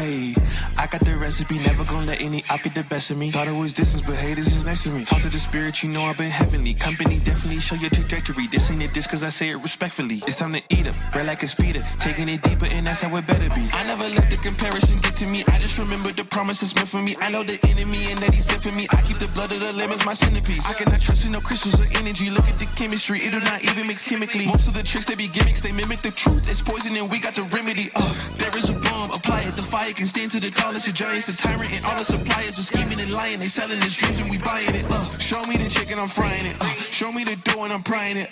Hey, I got the recipe, never gonna let any op get the best of me. Thought it was distance, but haters is next to me. Talk to the spirit, you know I've been heavenly. Company definitely show your trajectory. This ain't a diss cause I say it respectfully. It's time to eat up, red like a speeder. Taking it deeper and that's how it better be. I never let the comparison get to me. I just remember the promises meant for me. I know the enemy and that he sent for me. I keep the blood of the lemons, my centerpiece. I cannot trust in no crystals or energy. Look at the chemistry, it do not even mix chemically. Most of the tricks, they be gimmicks, they mimic the truth. It's poison and we got the remedy. There is a bomb, apply it. The fire can stand to the tallest of giants. The tyrant and all the suppliers are scheming and lying. They selling his dreams and we buying it. Show me the chicken, I'm frying it. Show me the dough and I'm prying it.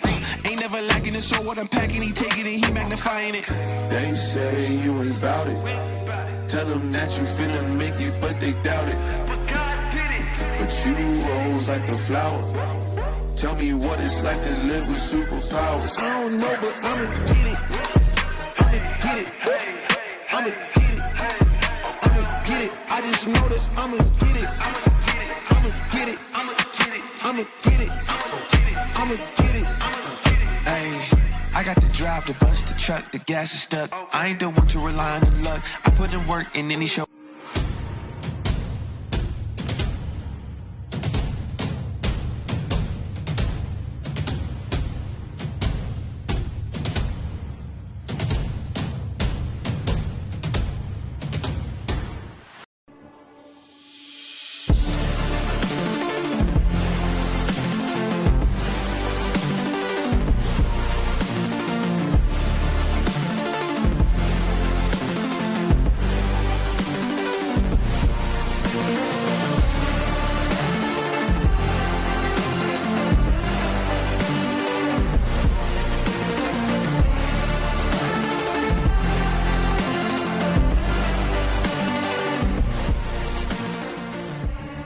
Ain't never lacking it, so what I'm packing, he taking it, he magnifying it. They say you ain't bout it. Tell them that you finna make it, but they doubt it. But you rose like the flower. Tell me what it's like to live with superpowers. I don't know, but I'ma get it. I'ma get it. I'ma get it. I'ma get it. I just know that I'ma get it. I'ma get it. I'ma get it. I'ma get it. I'ma get it. Ayy, I got the drive, the bus, the truck, the gas is stuck. I ain't the one to rely on the luck. I put in work and then he show.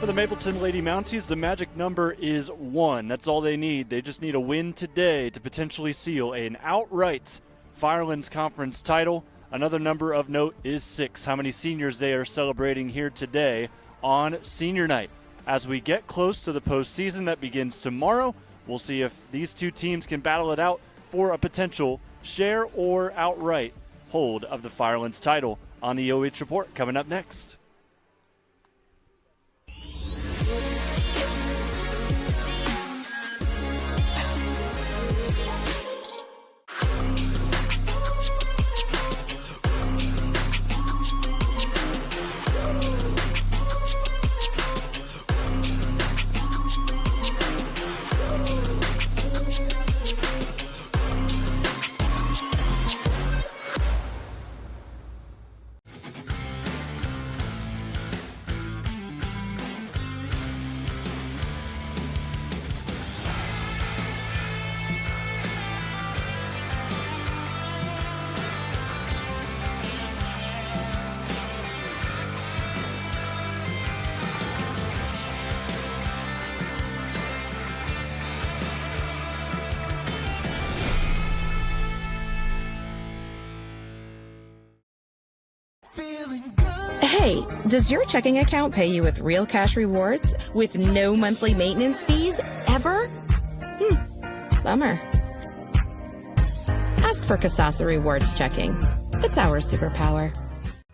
For the Mapleton Lady Mounties, the magic number is 1. That's all they need. They just need a win today to potentially seal an outright Firelands Conference title. Another number of note is 6. How many seniors they are celebrating here today on senior night. As we get close to the postseason that begins tomorrow, we'll see if these two teams can battle it out for a potential share or outright hold of the Firelands title on the OH Report coming up next. Hey, does your checking account pay you with real cash rewards with no monthly maintenance fees ever? Bummer. Ask for Kasasa Rewards Checking. It's our superpower.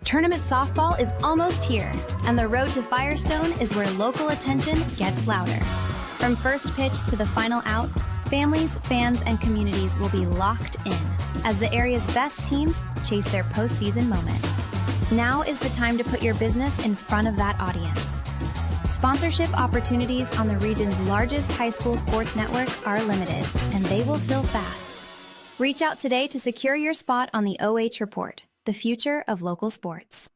Tournament softball is almost here, and the road to Firestone is where local attention gets louder. From first pitch to the final out, families, fans, and communities will be locked in as the area's best teams chase their postseason moment. Now is the time to put your business in front of that audience. Sponsorship opportunities on the region's largest high school sports network are limited, and they will fill fast. Reach out today to secure your spot on the OH Report, the future of local sports.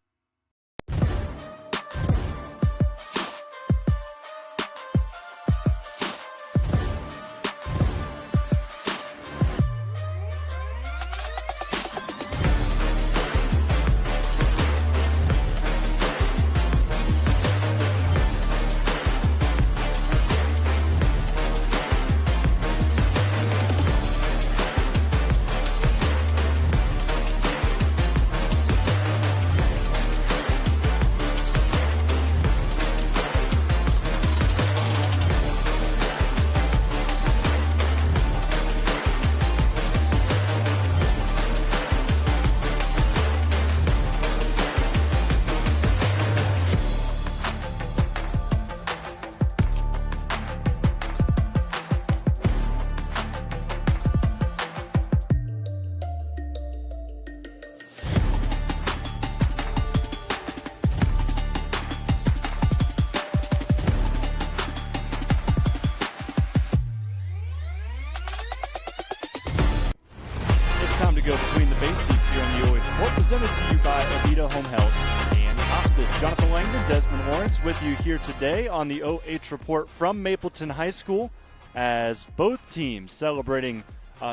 presented to you by Avita Home Health and Hospice. Jonathan Langdon, Desmond Lawrence with you here today on the OH Report from Mapleton High School, as both teams celebrating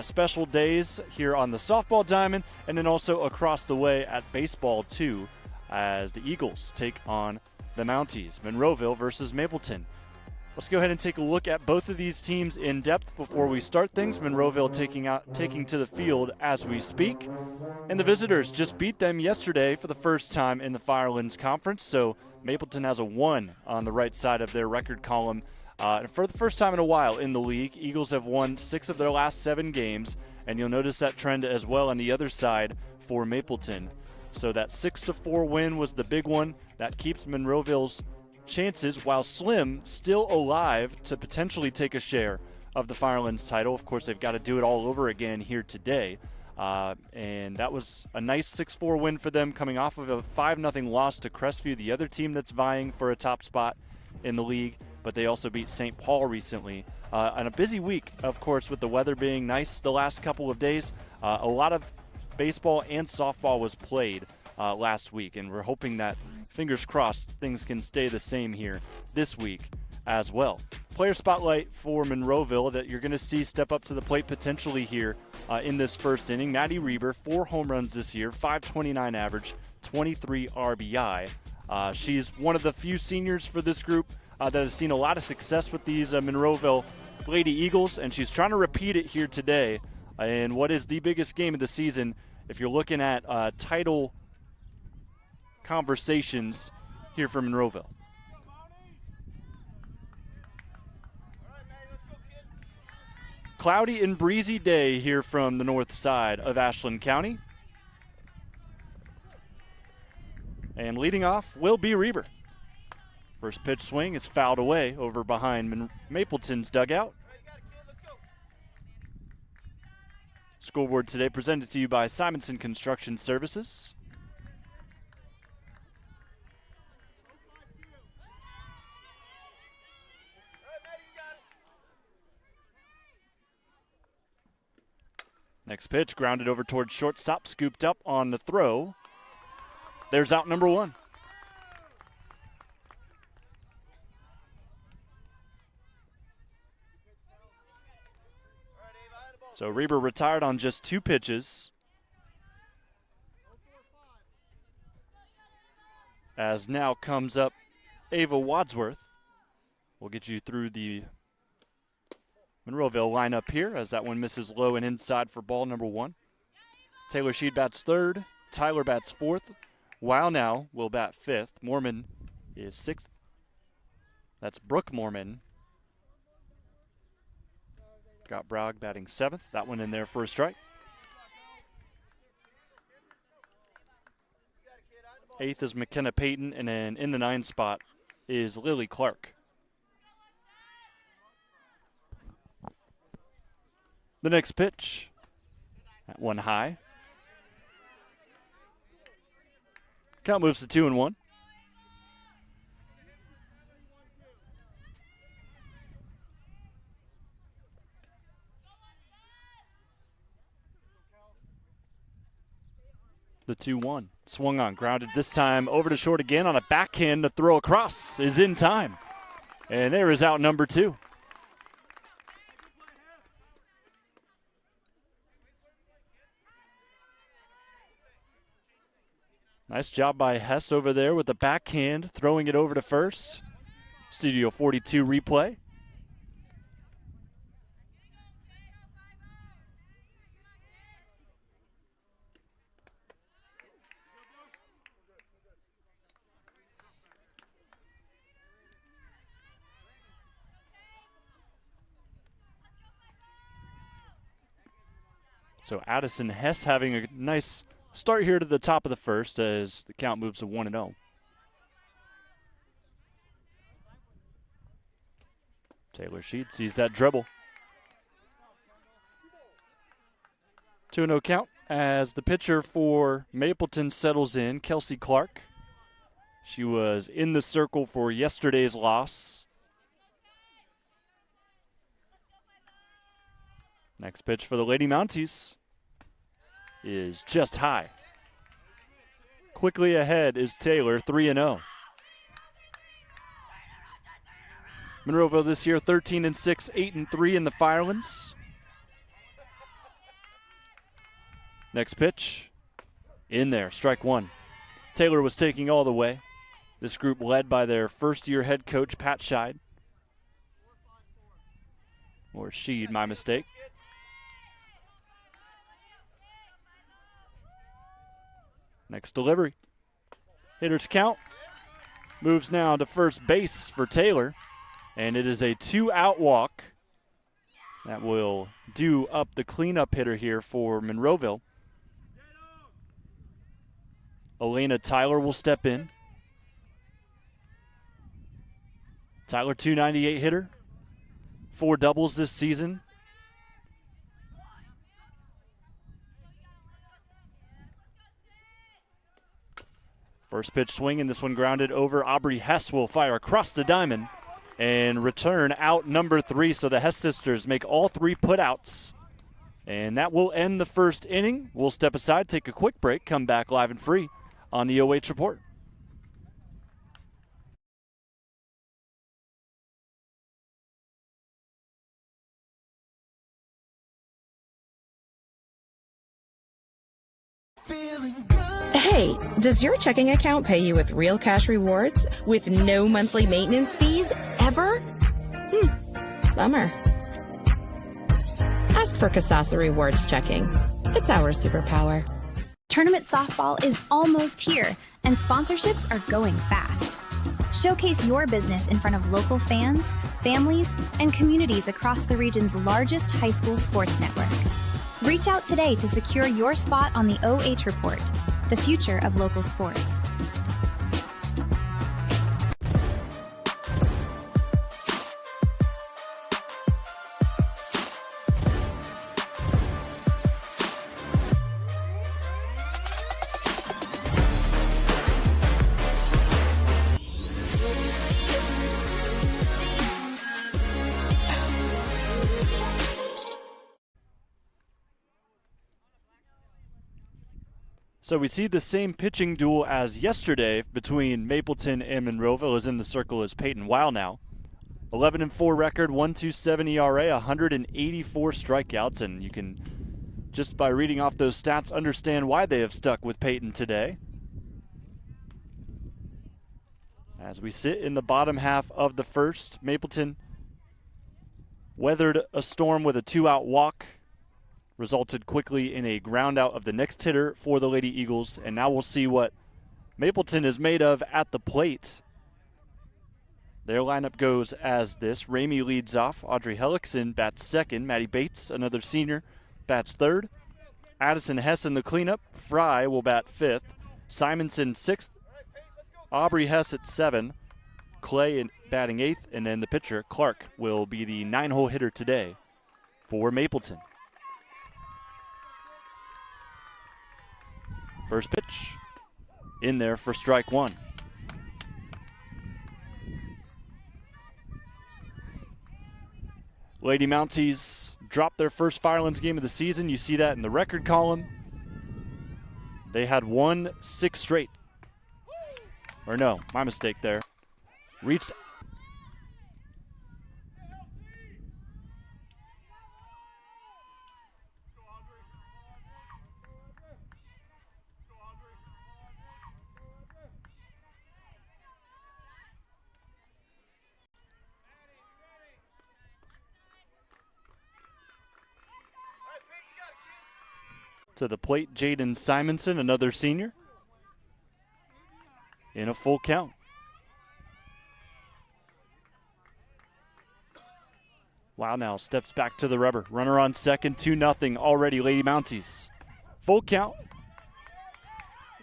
special days here on the softball diamond, and then also across the way at baseball too, as the Eagles take on the Mounties. Monroeville versus Mapleton. Let's go ahead and take a look at both of these teams in depth before we start things. Monroeville taking to the field as we speak. And the visitors just beat them yesterday for the first time in the Firelands Conference. So Mapleton has a 1 on the right side of their record column. For the first time in a while in the league, Eagles have won 6 of their last 7 games. And you'll notice that trend as well on the other side for Mapleton. So that 6-4 win was the big one. That keeps Monroeville's chances, while slim, still alive to potentially take a share of the Firelands title. Of course, they've got to do it all over again here today. And that was a nice 6-4 win for them, coming off of a 5-0 loss to Crestview, the other team that's vying for a top spot in the league. But they also beat St. Paul recently. On a busy week, of course, with the weather being nice the last couple of days. A lot of baseball and softball was played last week, and we're hoping that, fingers crossed, things can stay the same here this week as well. Player spotlight for Monroeville that you're going to see step up to the plate potentially here in this first inning. Maddie Reber, 4 home runs this year, .529 average, 23 RBI. She's one of the few seniors for this group that has seen a lot of success with these Monroeville Lady Eagles, and she's trying to repeat it here today in what is the biggest game of the season. If you're looking at title conversations here for Monroeville. Cloudy and breezy day here from the north side of Ashland County. And leading off will be Reber. First pitch swing is fouled away over behind Mapleton's dugout. Scoreboard today presented to you by Simonson Construction Services. Next pitch, grounded over towards shortstop, scooped up on the throw. There's out number 1. So Reber retired on just 2 pitches. As now comes up Ava Wadsworth. We'll get you through the Monroeville lineup here, as that one misses low and inside for ball number 1. Taylor Sheed bats 3rd. Tyler bats 4th. Wow now will bat 5th. Mormon is 6th. That's Brooke Mormon. Got Bragg batting 7th. That one in there for a strike. 8th is McKenna Payton, and then in the 9 spot is Lily Clark. The next pitch, at 1 high. Count moves to 2-1. The 2-1. Swung on, grounded this time over to short again on a backhand. The throw across is in time. And there is out number 2. Nice job by Hess over there with the backhand, throwing it over to first. Studio 42 replay. So Addison Hess having a nice start here to the top of the first as the count moves to 1-0. Taylor Sheed sees that dribble. 2-0 count as the pitcher for Mapleton settles in, Kelsey Clark. She was in the circle for yesterday's loss. Next pitch for the Lady Mounties is just high. Quickly ahead is Taylor, 3-0. Monroeville this year, 13-6, 8-3 in the Firelands. Next pitch, in there, strike one. Taylor was taking all the way. This group led by their first-year head coach, Pat Scheid. Or Sheed, my mistake. Next delivery. Hitters count. Moves now to first base for Taylor. And it is a 2-out walk. That will do up the cleanup hitter here for Monroeville. Elena Tyler will step in. Tyler, 298 hitter. 4 doubles this season. First pitch swing, and this one grounded over. Aubrey Hess will fire across the diamond and return out number 3. So the Hess sisters make all 3 putouts. And that will end the first inning. We'll step aside, take a quick break, come back live and free on the OH Report. Hey, does your checking account pay you with real cash rewards with no monthly maintenance fees ever? Bummer. Ask for Kasasa Rewards Checking. It's our superpower. Tournament softball is almost here, and sponsorships are going fast. Showcase your business in front of local fans, families, and communities across the region's largest high school sports network. Reach out today to secure your spot on the OH Report, the future of local sports. So we see the same pitching duel as yesterday between Mapleton and Monroeville. Is in the circle is Peyton Weil now. 11-4 record, 1.27 ERA, 184 strikeouts, and you can, just by reading off those stats, understand why they have stuck with Peyton today. As we sit in the bottom half of the first, Mapleton weathered a storm with a 2-out walk. Resulted quickly in a ground out of the next hitter for the Lady Eagles, and now we'll see what Mapleton is made of at the plate. Their lineup goes as this. Ramey leads off. Audrey Hellickson bats second. Maddie Bates, another senior, bats third. Addison Hess in the cleanup. Fry will bat fifth. Simonson sixth. Aubrey Hess at 7. Clay batting 8th, and then the pitcher, Clark, will be the 9-hole hitter today for Mapleton. First pitch in there for strike one. Lady Mounties dropped their first Firelands game of the season. You see that in the record column. They had won 6 straight. Or no, my mistake there. Reached. To the plate, Jaden Simonson, another senior, in a full count. Wow, now steps back to the rubber. Runner on second, 2-0 already, Lady Mounties. Full count.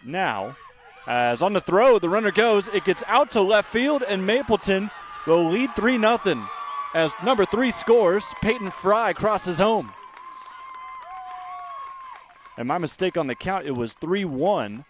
Now, as on the throw, the runner goes. It gets out to left field, and Mapleton will lead 3-0 as number 3 scores. Peyton Fry crosses home. And my mistake on the count, it was 3-1.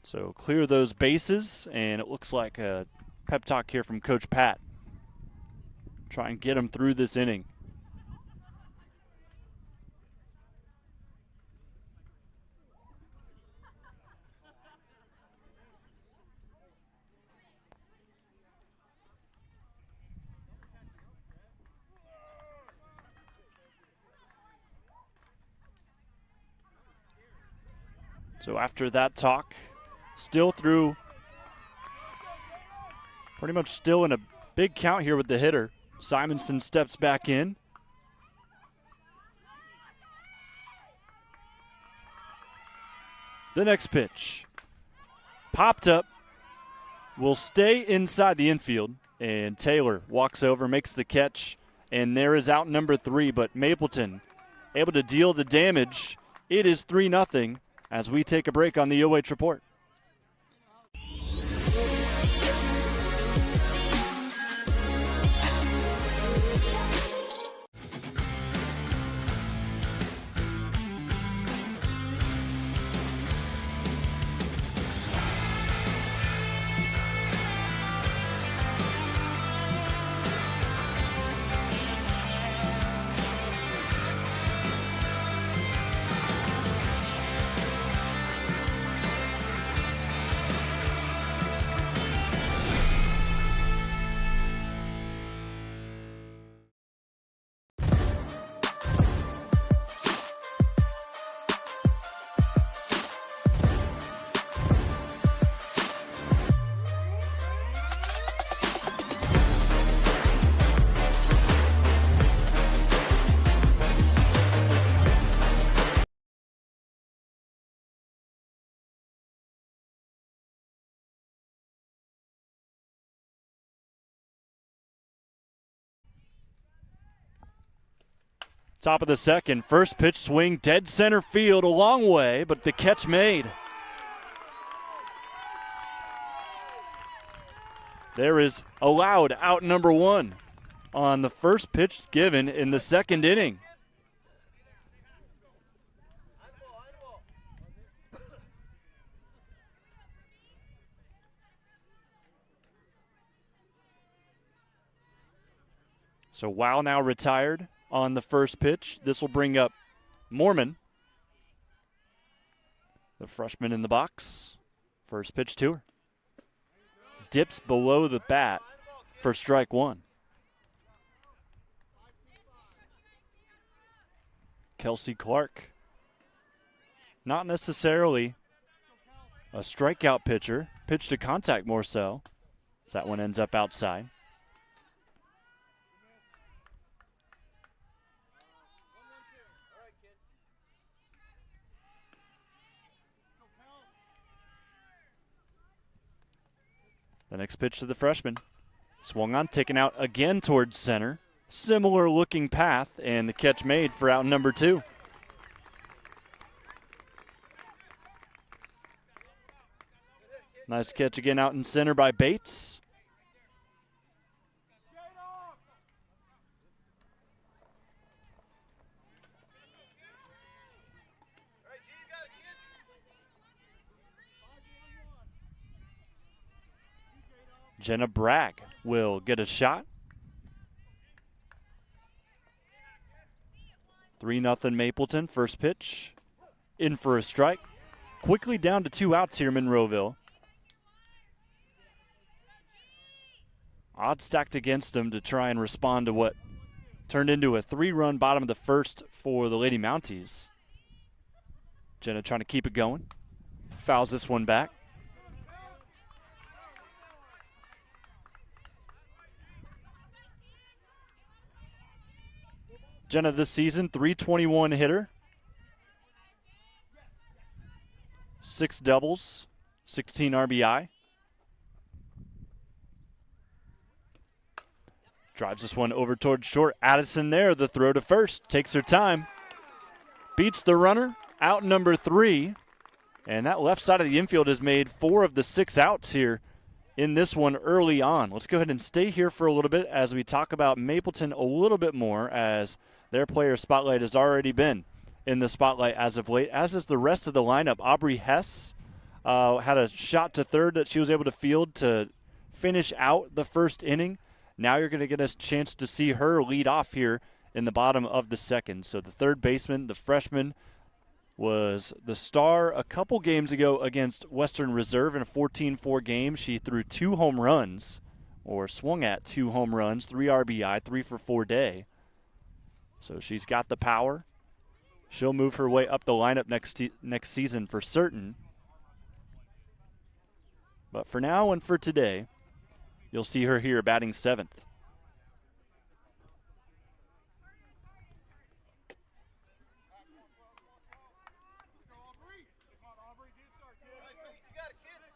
So clear those bases, and it looks like a pep talk here from Coach Pat. Try and get them through this inning. So after that talk, still through, pretty much still in a big count here with the hitter. Simonson steps back in. The next pitch, popped up, will stay inside the infield, and Taylor walks over, makes the catch, and there is out number 3, but Mapleton able to deal the damage. It is 3-0 as we take a break on the OH Report. Top of the second, first pitch swing, dead center field, a long way, but the catch made. There is allowed out number 1 on the first pitch given in the second inning. So Wow now retired on the first pitch. This will bring up Mormon, the freshman in the box. First pitch to her. Dips below the bat for strike 1. Kelsey Clark, not necessarily a strikeout pitcher. Pitch to contact more so. That one ends up outside. The next pitch to the freshman. Swung on, taken out again towards center. Similar looking path, and the catch made for out number 2. Nice catch again out in center by Bates. Jenna Bragg will get a shot. 3-0 Mapleton. First pitch in for a strike. Quickly down to 2 outs here, Monroeville. Odds stacked against them to try and respond to what turned into a 3-run bottom of the first for the Lady Mounties. Jenna trying to keep it going. Fouls this one back. Jenna this season, .321 hitter. 6 doubles, 16 RBI. Drives this one over towards short. Addison there, the throw to first. Takes her time. Beats the runner. Out number 3. And that left side of the infield has made 4 of the 6 outs here in this one early on. Let's go ahead and stay here for a little bit as we talk about Mapleton a little bit more, as their player spotlight has already been in the spotlight as of late, as is the rest of the lineup. Aubrey Hess had a shot to third that she was able to field to finish out the first inning. Now you're going to get a chance to see her lead off here in the bottom of the second. So the third baseman, the freshman, was the star a couple games ago against Western Reserve in a 14-4 game. She threw 2 home runs, or swung at 2 home runs, 3 RBI, 3 for 4 day. So she's got the power. She'll move her way up the lineup next season for certain. But for now and for today, you'll see her here batting 7th.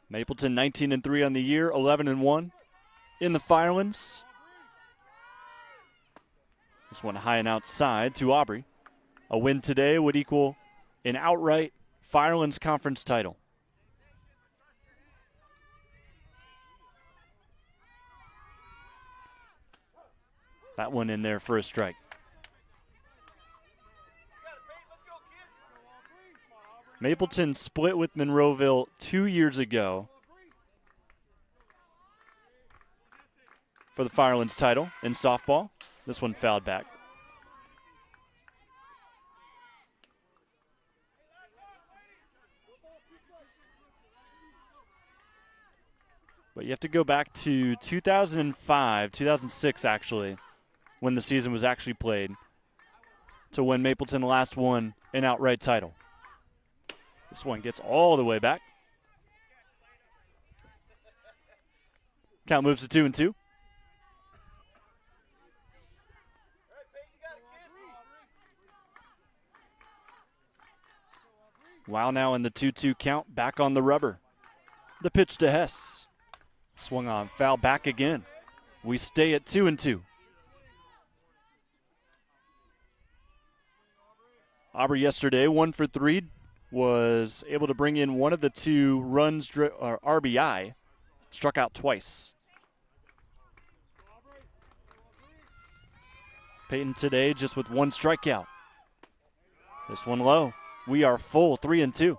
Mapleton 19-3 on the year, 11-1 in the Firelands. This one high and outside to Aubrey. A win today would equal an outright Firelands Conference title. That one in there for a strike. Mapleton split with Monroeville 2 years ago for the Firelands title in softball. This one fouled back. But you have to go back to 2005, 2006 actually, when the season was actually played, to when Mapleton last won an outright title. This one gets all the way back. Count moves to 2-2. Wow, now in the 2-2 count, back on the rubber. The pitch to Hess. Swung on, foul back again. We stay at 2-2. Aubrey yesterday, 1 for 3, was able to bring in one of the 2 runs, or RBI, struck out twice. Peyton today just with 1 strikeout. This one low. We are full, 3-2.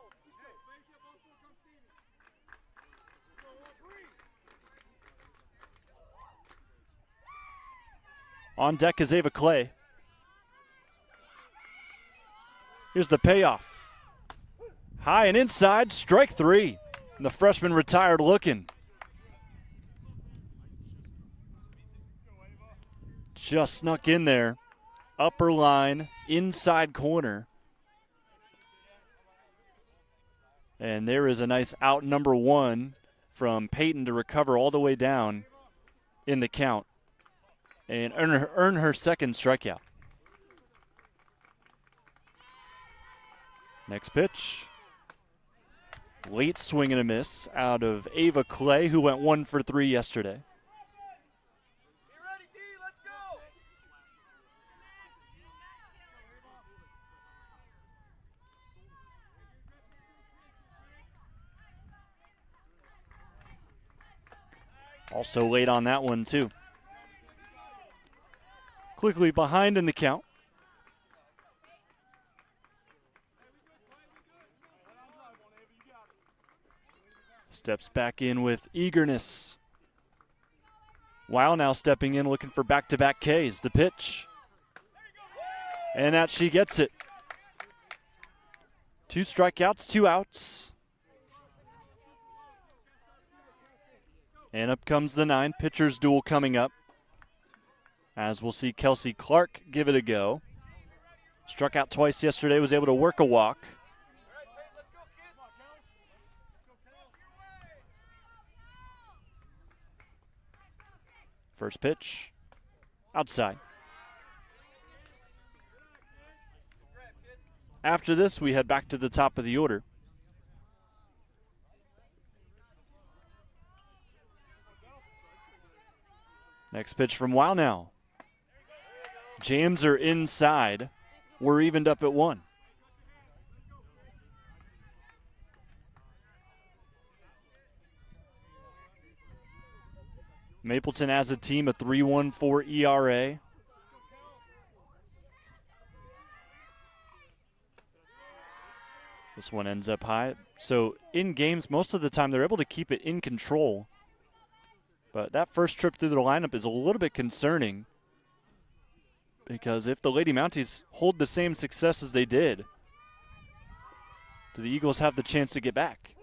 On deck is Ava Clay. Here's the payoff. High and inside, strike 3. And the freshman retired looking. Just snuck in there. Upper line, inside corner. And there is a nice out number 1 from Peyton to recover all the way down in the count and earn her second strikeout. Next pitch. Late swing and a miss out of Ava Clay, who went 1 for 3 yesterday. Also late on that one, too. Quickly behind in the count. Steps back in with eagerness. Wow, now stepping in, looking for back-to-back Ks. The pitch. And that she gets it. 2 strikeouts, 2 outs. And up comes the 9. Pitcher's duel coming up. As we'll see Kelsey Clark give it a go. Struck out twice yesterday, was able to work a walk. First pitch, outside. After this, we head back to the top of the order. Next pitch from Wow now. Jams are inside. We're evened up at 1. Mapleton as a team, a 3.14 ERA. This one ends up high. So in games, most of the time, they're able to keep it in control. But that first trip through the lineup is a little bit concerning, because if the Lady Mounties hold the same success as they did, do the Eagles have the chance to get back?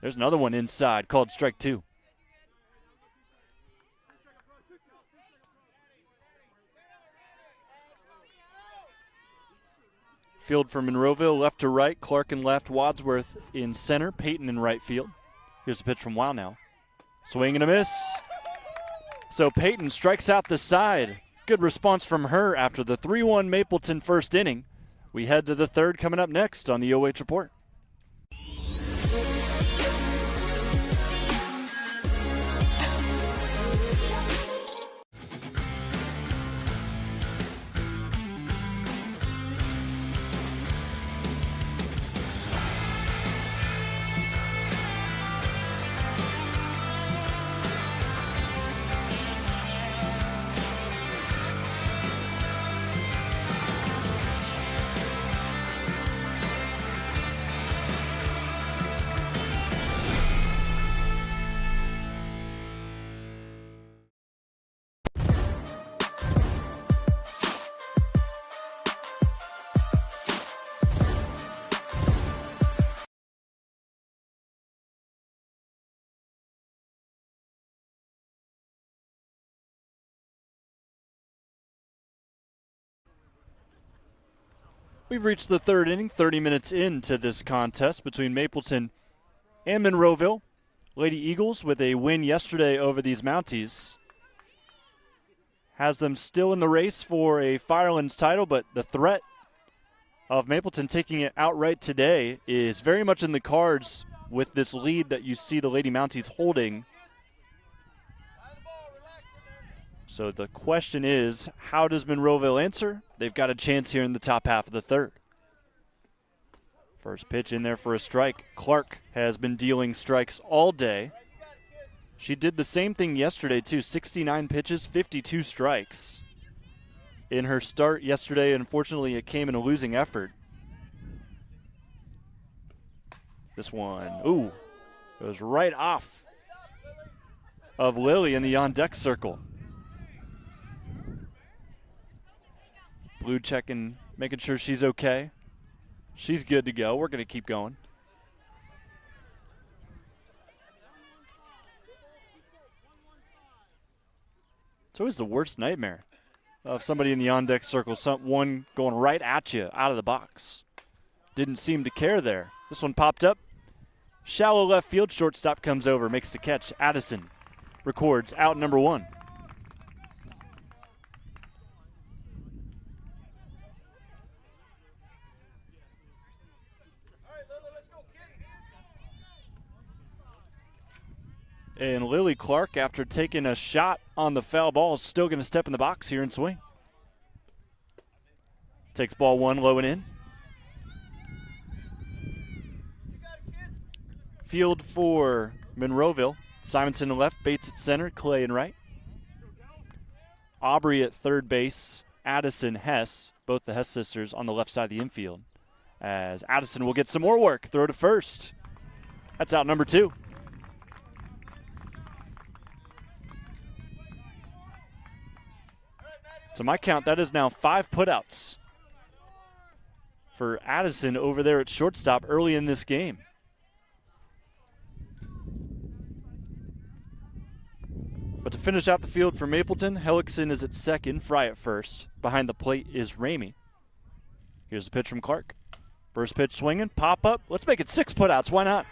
There's another one inside called strike 2. Field for Monroeville, left to right. Clark in left, Wadsworth in center, Peyton in right field. Here's a pitch from Wow now. Swing and a miss. So Peyton strikes out the side. Good response from her after the 3-1 Mapleton first inning. We head to the third coming up next on the OH Report. We've reached the third inning, 30 minutes into this contest between Mapleton and Monroeville. Lady Eagles, with a win yesterday over these Mounties, has them still in the race for a Firelands title, but the threat of Mapleton taking it outright today is very much in the cards with this lead that you see the Lady Mounties holding. So the question is, how does Monroeville answer? They've got a chance here in the top half of the third. First pitch in there for a strike. Clark has been dealing strikes all day. She did the same thing yesterday too, 69 pitches, 52 strikes. In her start yesterday, unfortunately, it came in a losing effort. This one, ooh, goes right off of Lily in the on-deck circle. Blue checking, making sure she's okay. She's good to go. We're going to keep going. It's always the worst nightmare of somebody in the on-deck circle, someone going right at you out of the box. Didn't seem to care there. This one popped up. Shallow left field, shortstop comes over, makes the catch. Addison records out number 1. And Lily Clark, after taking a shot on the foul ball, is still going to step in the box here and swing. Takes ball 1 low and in. Field for Monroeville. Simonson to left, Bates at center, Clay in right. Aubrey at third base, Addison, Hess, both the Hess sisters on the left side of the infield. As Addison will get some more work, throw to first. That's out number 2. So my count, that is now 5 putouts for Addison over there at shortstop early in this game. But to finish out the field for Mapleton, Hellickson is at second, Fry at first. Behind the plate is Ramey. Here's the pitch from Clark. First pitch swinging, pop up. Let's make it 6 putouts, why not?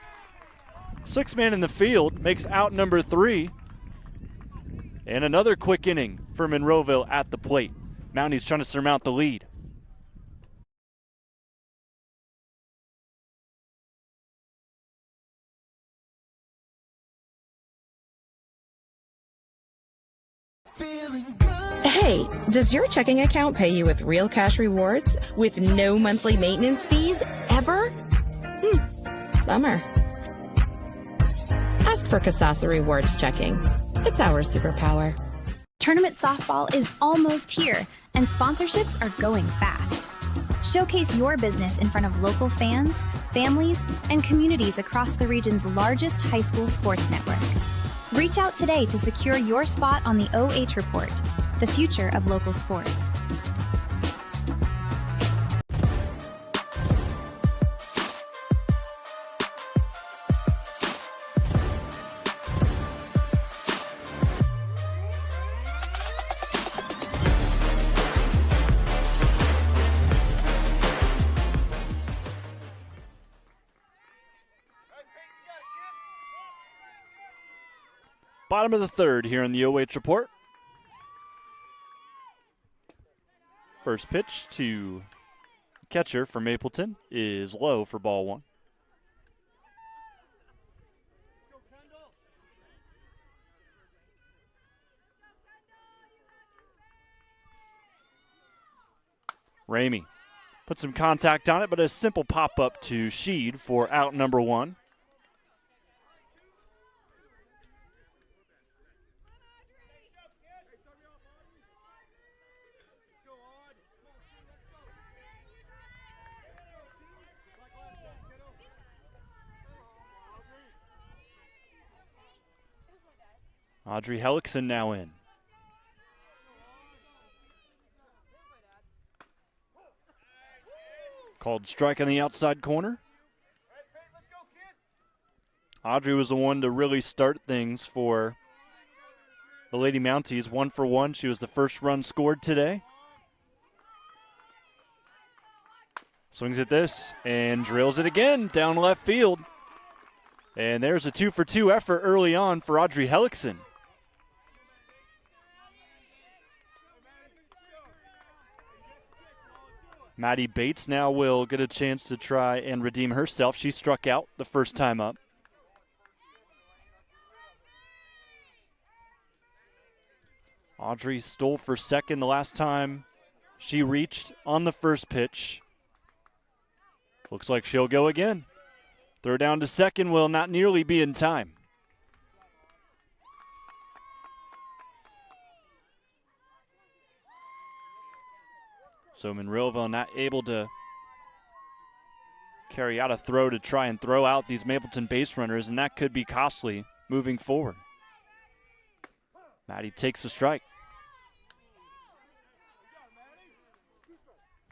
6-man in the field makes out number 3. And another quick inning for Monroeville at the plate. Mounties trying to surmount the lead. Hey, does your checking account pay you with real cash rewards with no monthly maintenance fees ever? Bummer. Ask for Kasasa Rewards Checking. It's our superpower. Tournament softball is almost here, and sponsorships are going fast. Showcase your business in front of local fans, families, and communities across the region's largest high school sports network. Reach out today to secure your spot on the OH Report, the future of local sports. Bottom of the third here in the OH Report. First pitch to catcher for Mapleton is low for ball one. Ramey put some contact on it, but a simple pop-up to Sheed for out number one. Audrey Hellickson now in. Called strike on the outside corner. Audrey was the one to really start things for the Lady Mounties. 1 for 1. She was the first run scored today. Swings at this and drills it again down left field. And there's a 2 for 2 effort early on for Audrey Hellickson. Maddie Bates now will get a chance to try and redeem herself. She struck out the first time up. Audrey stole for second the last time she reached on the first pitch. Looks like she'll go again. Throw down to second will not nearly be in time. So Monroeville not able to carry out a throw to try and throw out these Mapleton base runners, and that could be costly moving forward. Maddie takes a strike.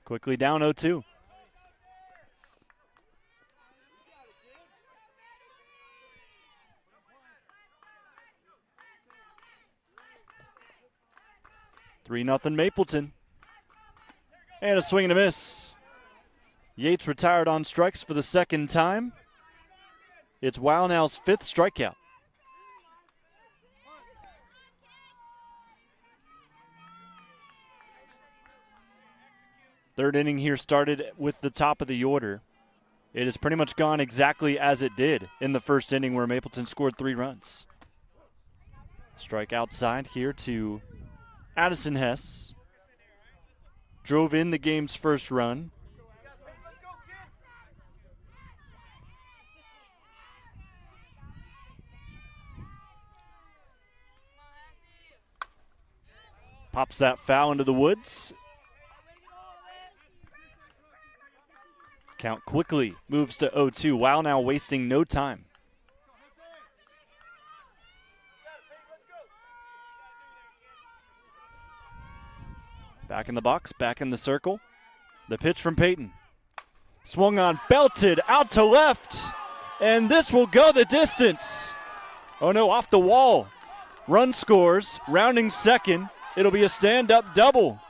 Quickly down 0-2. Three 0 Mapleton. And a swing and a miss. Yates retired on strikes for the second time. It's Wildnow's fifth strikeout. Third inning here started with the top of the order. It has pretty much gone exactly as it did in the first inning where Mapleton scored 3 runs. Strike outside here to Addison Hess. Drove in the game's first run. Pops that foul into the woods. Count quickly moves to 0-2. Wow, now wasting no time. Back in the box, back in the circle. The pitch from Peyton. Swung on, belted, out to left. And this will go the distance. Oh no, off the wall. Run scores, rounding second. It'll be a stand-up double.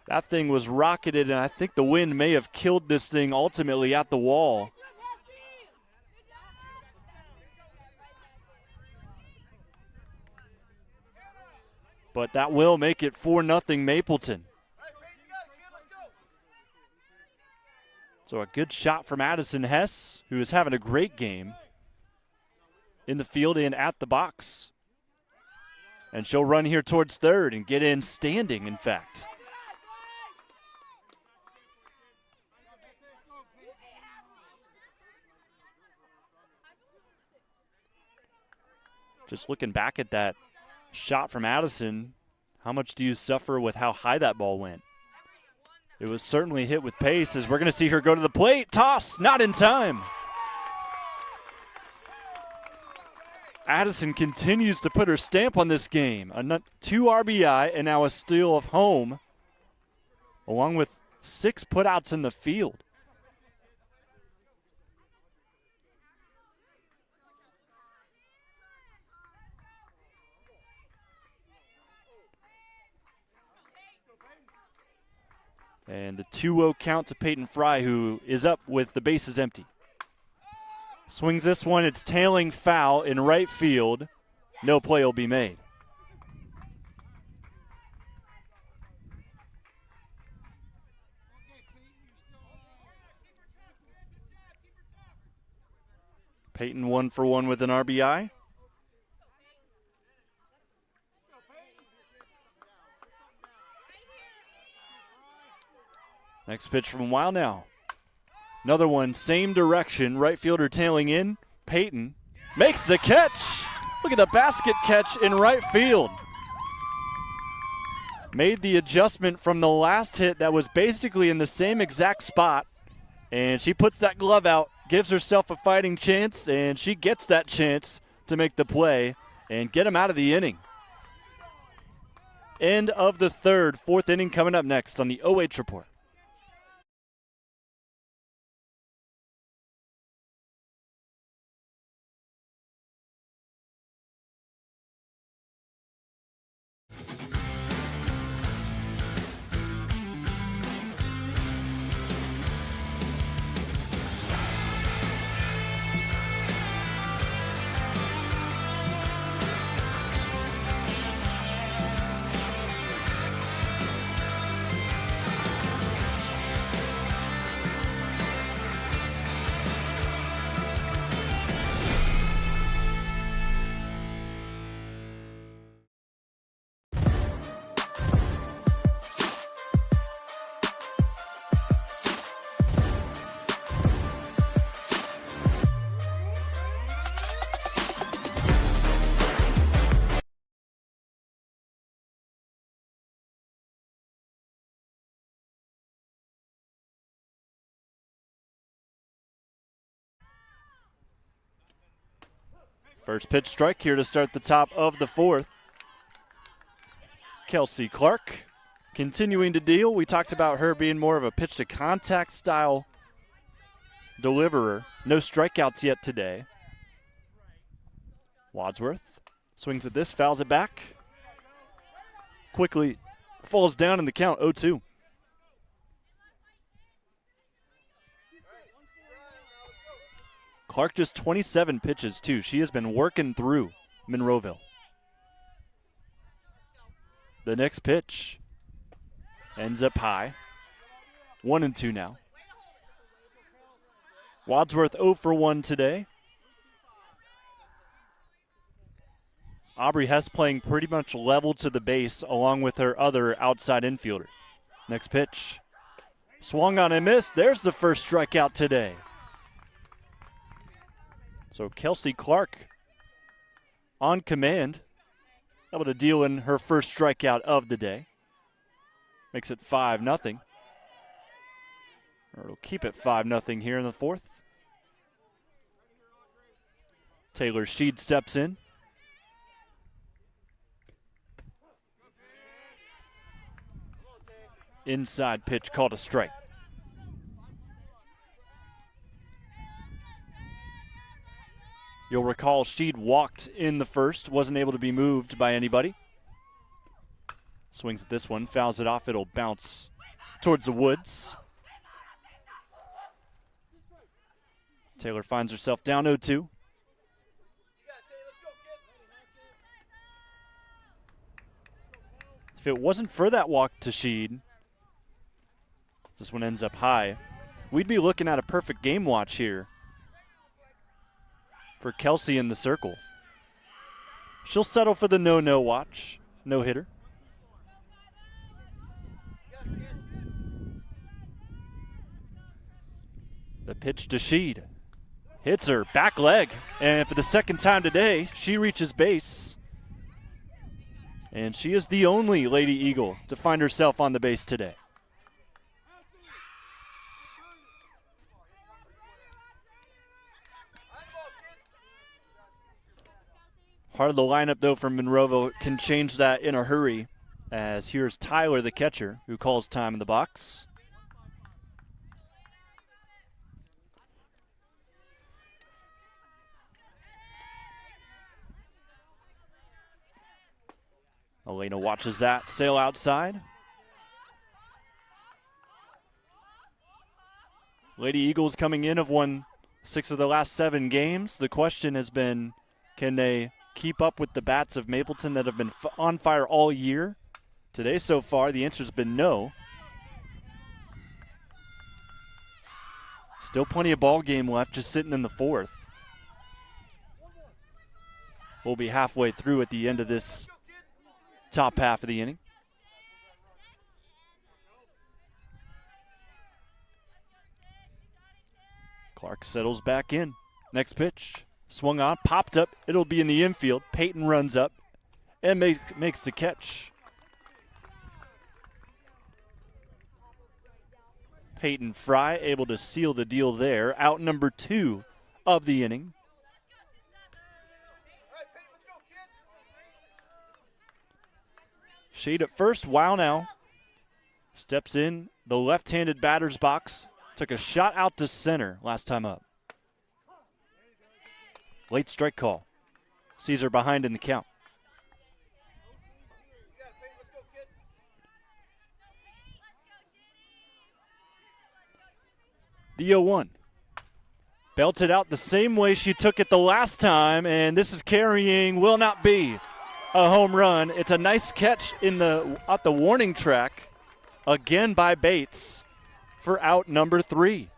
That thing was rocketed, and I think the wind may have killed this thing ultimately at the wall. But that will make it 4-0 Mapleton. So a good shot from Addison Hess, who is having a great game in the field and at the box. And she'll run here towards third and get in standing, in fact. Just looking back at that shot from Addison, How much do you suffer with how high that ball went? It was certainly hit with pace, as we're going to see her go to the plate. Toss, not in time. Addison continues to put her stamp on this game. 2 RBI and now a steal of home, along with 6 putouts in the field. And the 2-0 count to Peyton Fry, who is up with the bases empty. Swings this one. It's tailing foul in right field. No play will be made. Peyton 1 for 1 with an RBI. Next pitch from Wild now. Another one, same direction. Right fielder tailing in. Peyton makes the catch. Look at the basket catch in right field. Made the adjustment from the last hit that was basically in the same exact spot. And she puts that glove out, gives herself a fighting chance, and she gets that chance to make the play and get him out of the inning. End of the third, 4th inning coming up next on the OH Report. First pitch strike here to start the top of the 4th. Kelsey Clark continuing to deal. We talked about her being more of a pitch-to-contact style deliverer. No strikeouts yet today. Wadsworth swings at this, fouls it back. Quickly falls down in the count, 0-2. Clark just 27 pitches, too. She has been working through Monroeville. The next pitch ends up high. 1-2 now. Wadsworth 0 for 1 today. Aubrey Hess playing pretty much level to the base along with her other outside infielder. Next pitch. Swung on and missed. There's the first strikeout today. So Kelsey Clark on command, able to deal in her first strikeout of the day. Makes it 5-0. Or it'll keep it 5-0 here in the 4th. Taylor Sheed steps in. Inside pitch called a strike. You'll recall Sheed walked in the first, wasn't able to be moved by anybody. Swings at this one, fouls it off. It'll bounce towards the woods. Taylor finds herself down 0-2. If it wasn't for that walk to Sheed, this one ends up high. We'd be looking at a perfect game watch here for Kelsey in the circle. She'll settle for the no-no watch. No hitter. The pitch to Sheed. Hits her back leg. And for the second time today, she reaches base. And she is the only Lady Eagle to find herself on the base today. Part of the lineup, though, from Monroeville can change that in a hurry, as here's Tyler, the catcher, who calls time in the box. Elena watches that sail outside. Lady Eagles coming in have won 6 of the last 7 games. The question has been, can they keep up with the bats of Mapleton that have been on fire all year? Today so far, the answer's been no. Still plenty of ball game left, just sitting in the 4th. We'll be halfway through at the end of this top half of the inning. Clark settles back in. Next pitch. Swung on, popped up. It'll be in the infield. Peyton runs up and makes the catch. Peyton Fry able to seal the deal there. Out number 2 of the inning. Shade at first. Wow now. Steps in the left-handed batter's box. Took a shot out to center last time up. Late strike call. Sees her behind in the count. The 0-1. Belted out the same way she took it the last time, and this is carrying, will not be a home run. It's a nice catch at the warning track, again by Bates, for out number 3.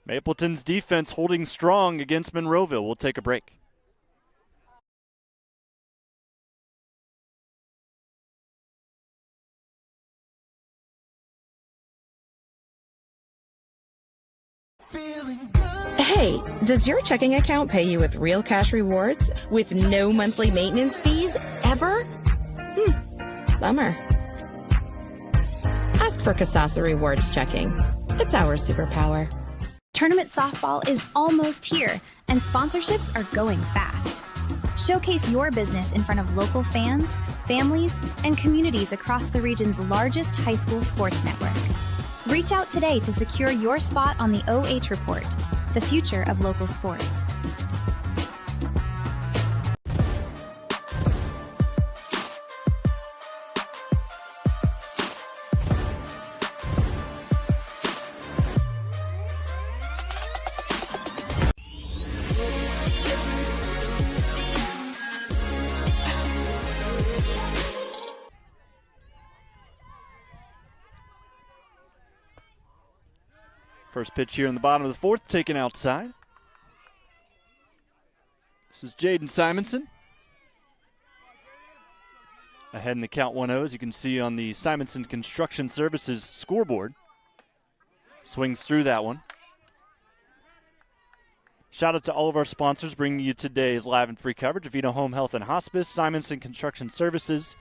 Mapleton's defense holding strong against Monroeville. We'll take a break. Hey, does your checking account pay you with real cash rewards with no monthly maintenance fees ever? Bummer. Ask for Kasasa Rewards Checking. It's our superpower. Tournament softball is almost here, and sponsorships are going fast. Showcase your business in front of local fans, families, and communities across the region's largest high school sports network. Reach out today to secure your spot on the OH Report, the future of local sports. First pitch here in the bottom of the 4th, taken outside. This is Jaden Simonson. Ahead in the count 1-0, as you can see on the Simonson Construction Services scoreboard. Swings through that one. Shout out to all of our sponsors bringing you today's live and free coverage. Avita Home Health and Hospice, Simonson Construction Services,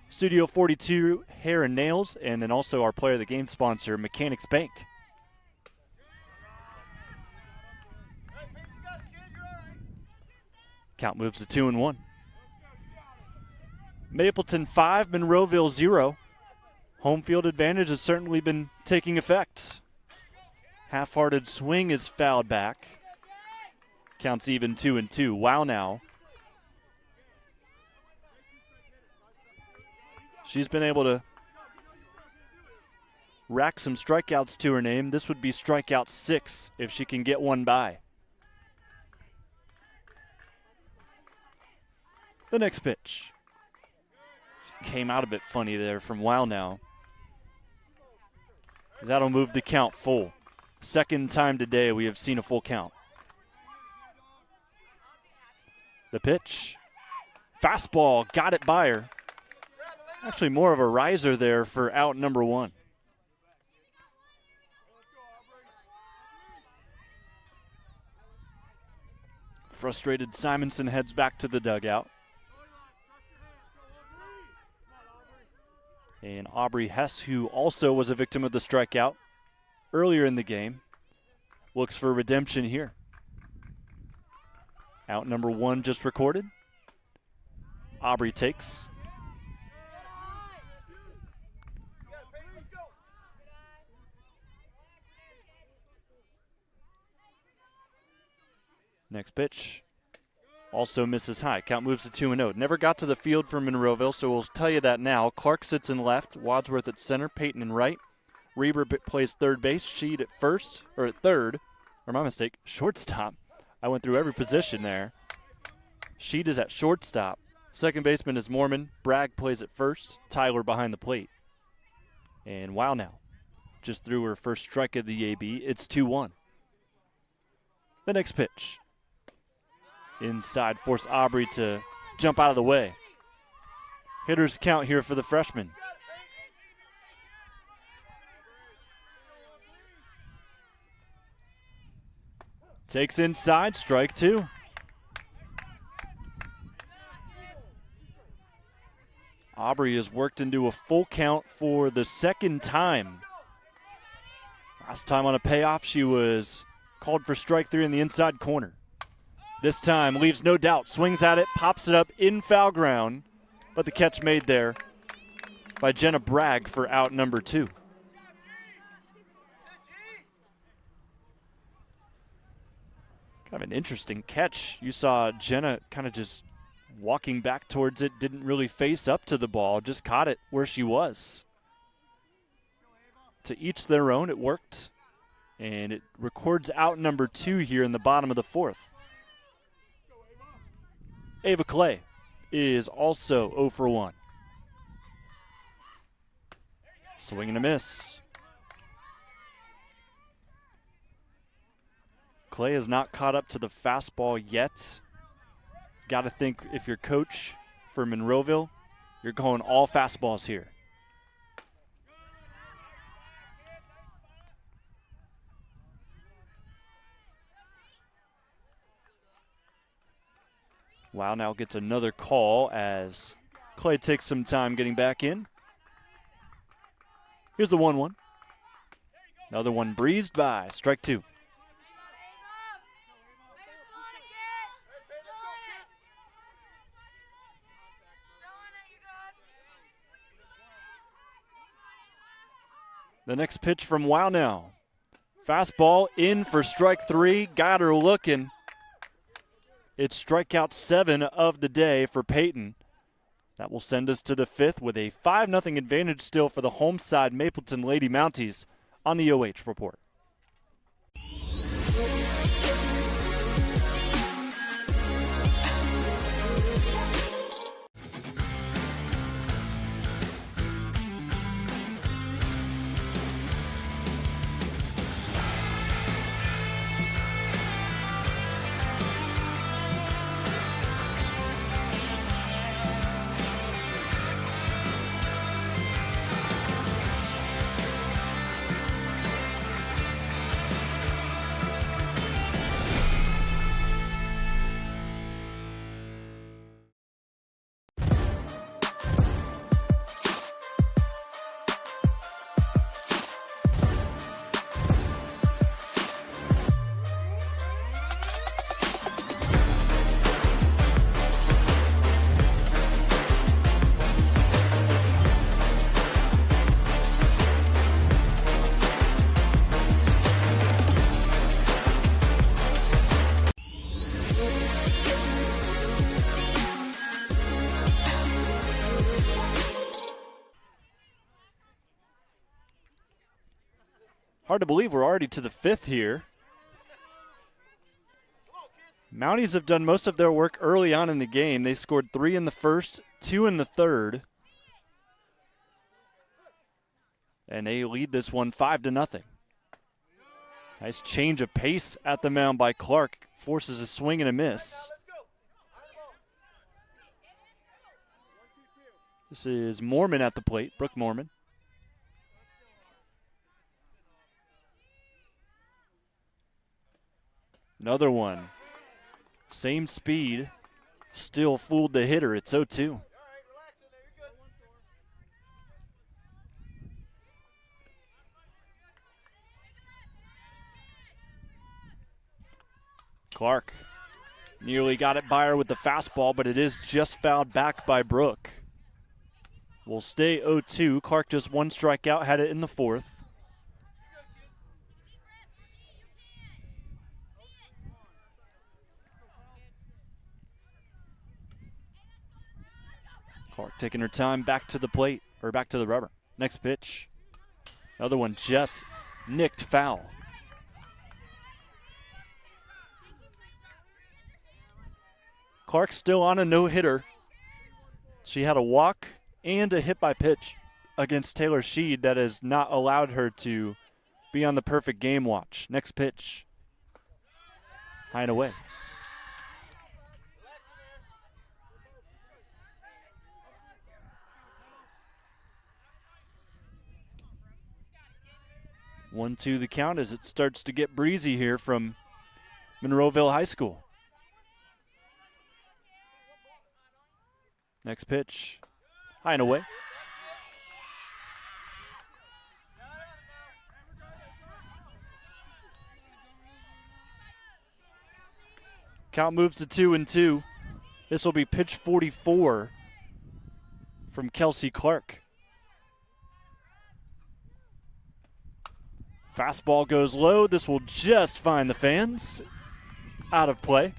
Studio 42 Hair and Nails, and then also our player of the game sponsor, Mechanics Bank. Count moves to 2-1. Mapleton 5, Monroeville 0. Home field advantage has certainly been taking effect. Half-hearted swing is fouled back. Counts even 2-2. Wow now. She's been able to rack some strikeouts to her name. This would be strikeout 6 if she can get one by. The next pitch. Came out a bit funny there from Wow now. That'll move the count full. Second time today we have seen a full count. The pitch. Fastball, got it by her. Actually more of a riser there for out number 1. Frustrated Simonson heads back to the dugout. And Aubrey Hess, who also was a victim of the strikeout earlier in the game, looks for redemption here. Out number 1 just recorded. Aubrey takes. Next pitch. Also misses high. Count moves to 2-0. Never got to the field for Monroeville, so we'll tell you that now. Clark sits in left, Wadsworth at center, Peyton in right. Reber plays third base, Sheed at first, or at third, or my mistake, shortstop. I went through every position there. Sheed is at shortstop. Second baseman is Mormon. Bragg plays at first. Tyler behind the plate. And wow now, just threw her first strike of the AB. It's 2-1. The next pitch. Inside, force Aubrey to jump out of the way. Hitters count here for the freshman. Takes inside, strike 2. Aubrey has worked into a full count for the second time. Last time on a payoff, she was called for strike 3 in the inside corner. This time leaves no doubt, swings at it, pops it up in foul ground, but the catch made there by Jenna Bragg for out number 2. Kind of an interesting catch. You saw Jenna kind of just walking back towards it, didn't really face up to the ball, just caught it where she was. To each their own, it worked, and it records out number 2 here in the bottom of the 4th. Ava Clay is also 0 for 1. Swing and a miss. Clay has not caught up to the fastball yet. Got to think if you're coach for Monroeville, you're going all fastballs here. Wow now gets another call as Clay takes some time getting back in. Here's the 1-1. Another one breezed by, strike 2. The next pitch from Wow now. Fastball in for strike 3, got her looking. It's strikeout 7 of the day for Peyton. That will send us to the 5th with a 5-0 advantage still for the home side Mapleton Lady Mounties on the OH Report. Hard to believe we're already to the 5th here. Mounties have done most of their work early on in the game. They scored 3 in the first, 2 in the third. And they lead this one 5-0. Nice change of pace at the mound by Clark. Forces a swing and a miss. This is Mormon at the plate, Brooke Mormon. Another one. Same speed. Still fooled the hitter. It's 0-2. Clark nearly got it by her with the fastball, but it is just fouled back by Brooke. Will stay 0-2. Clark just one strikeout, had it in the fourth. Clark taking her time back to the plate, or back to the rubber. Next pitch. Another one just nicked foul. Clark still on a no-hitter. She had a walk and a hit by pitch against Taylor Sheed that has not allowed her to be on the perfect game watch. Next pitch. High and away. One-two the count as it starts to get breezy here from Monroeville High School. Next pitch, high and away. Count moves to 2-2. This will be pitch 44 from Kelsey Clark. Fastball goes low. This will just find the fans. Out of play.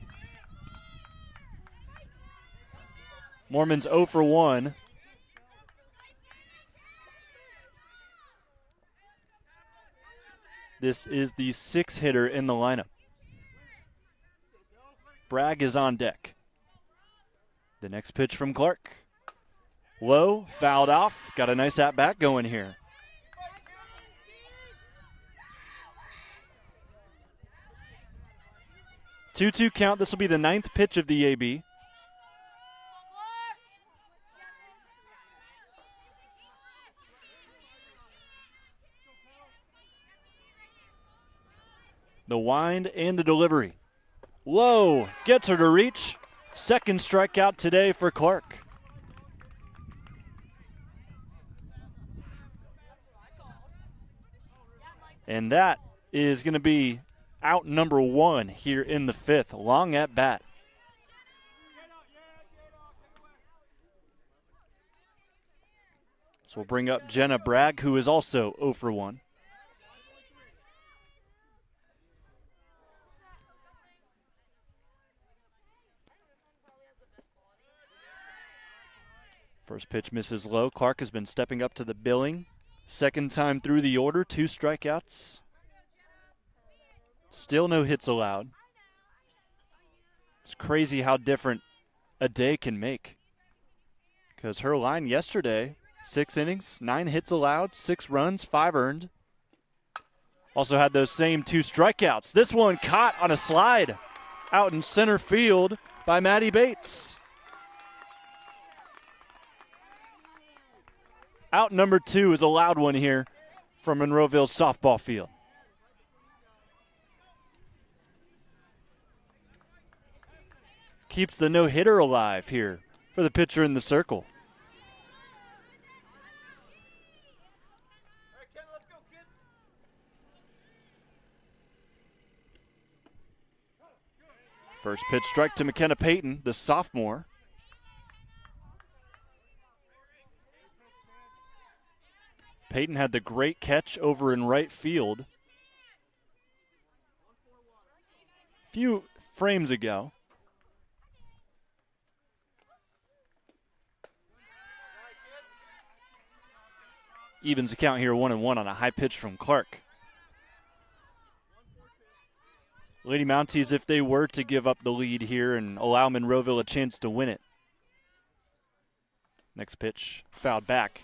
Mormon's 0 for 1. This is the 6th hitter in the lineup. Bragg is on deck. The next pitch from Clark. Low, fouled off. Got a nice at-bat going here. Two-two count. This will be the 9th pitch of the AB. The wind and the delivery. Low, gets her to reach. Second strikeout today for Clark. And that is going to be out number 1 here in the 5th. Long at bat. So we'll bring up Jenna Bragg, who is also 0 for 1. First pitch misses low. Clark has been stepping up to the billing. Second time through the order, 2 strikeouts. Still no hits allowed. It's crazy how different a day can make. Because her line yesterday, 6 innings, 9 hits allowed, 6 runs, 5 earned. Also had those same 2 strikeouts. This one caught on a slide out in center field by Maddie Bates. Out number 2 is a loud one here from Monroeville's softball field. Keeps the no-hitter alive here for the pitcher in the circle. First pitch strike to McKenna Payton, the sophomore. Payton had the great catch over in right field a few frames ago. Evens the count here 1-1 on a high pitch from Clark. Lady Mounties, if they were to give up the lead here and allow Monroeville a chance to win it. Next pitch, fouled back.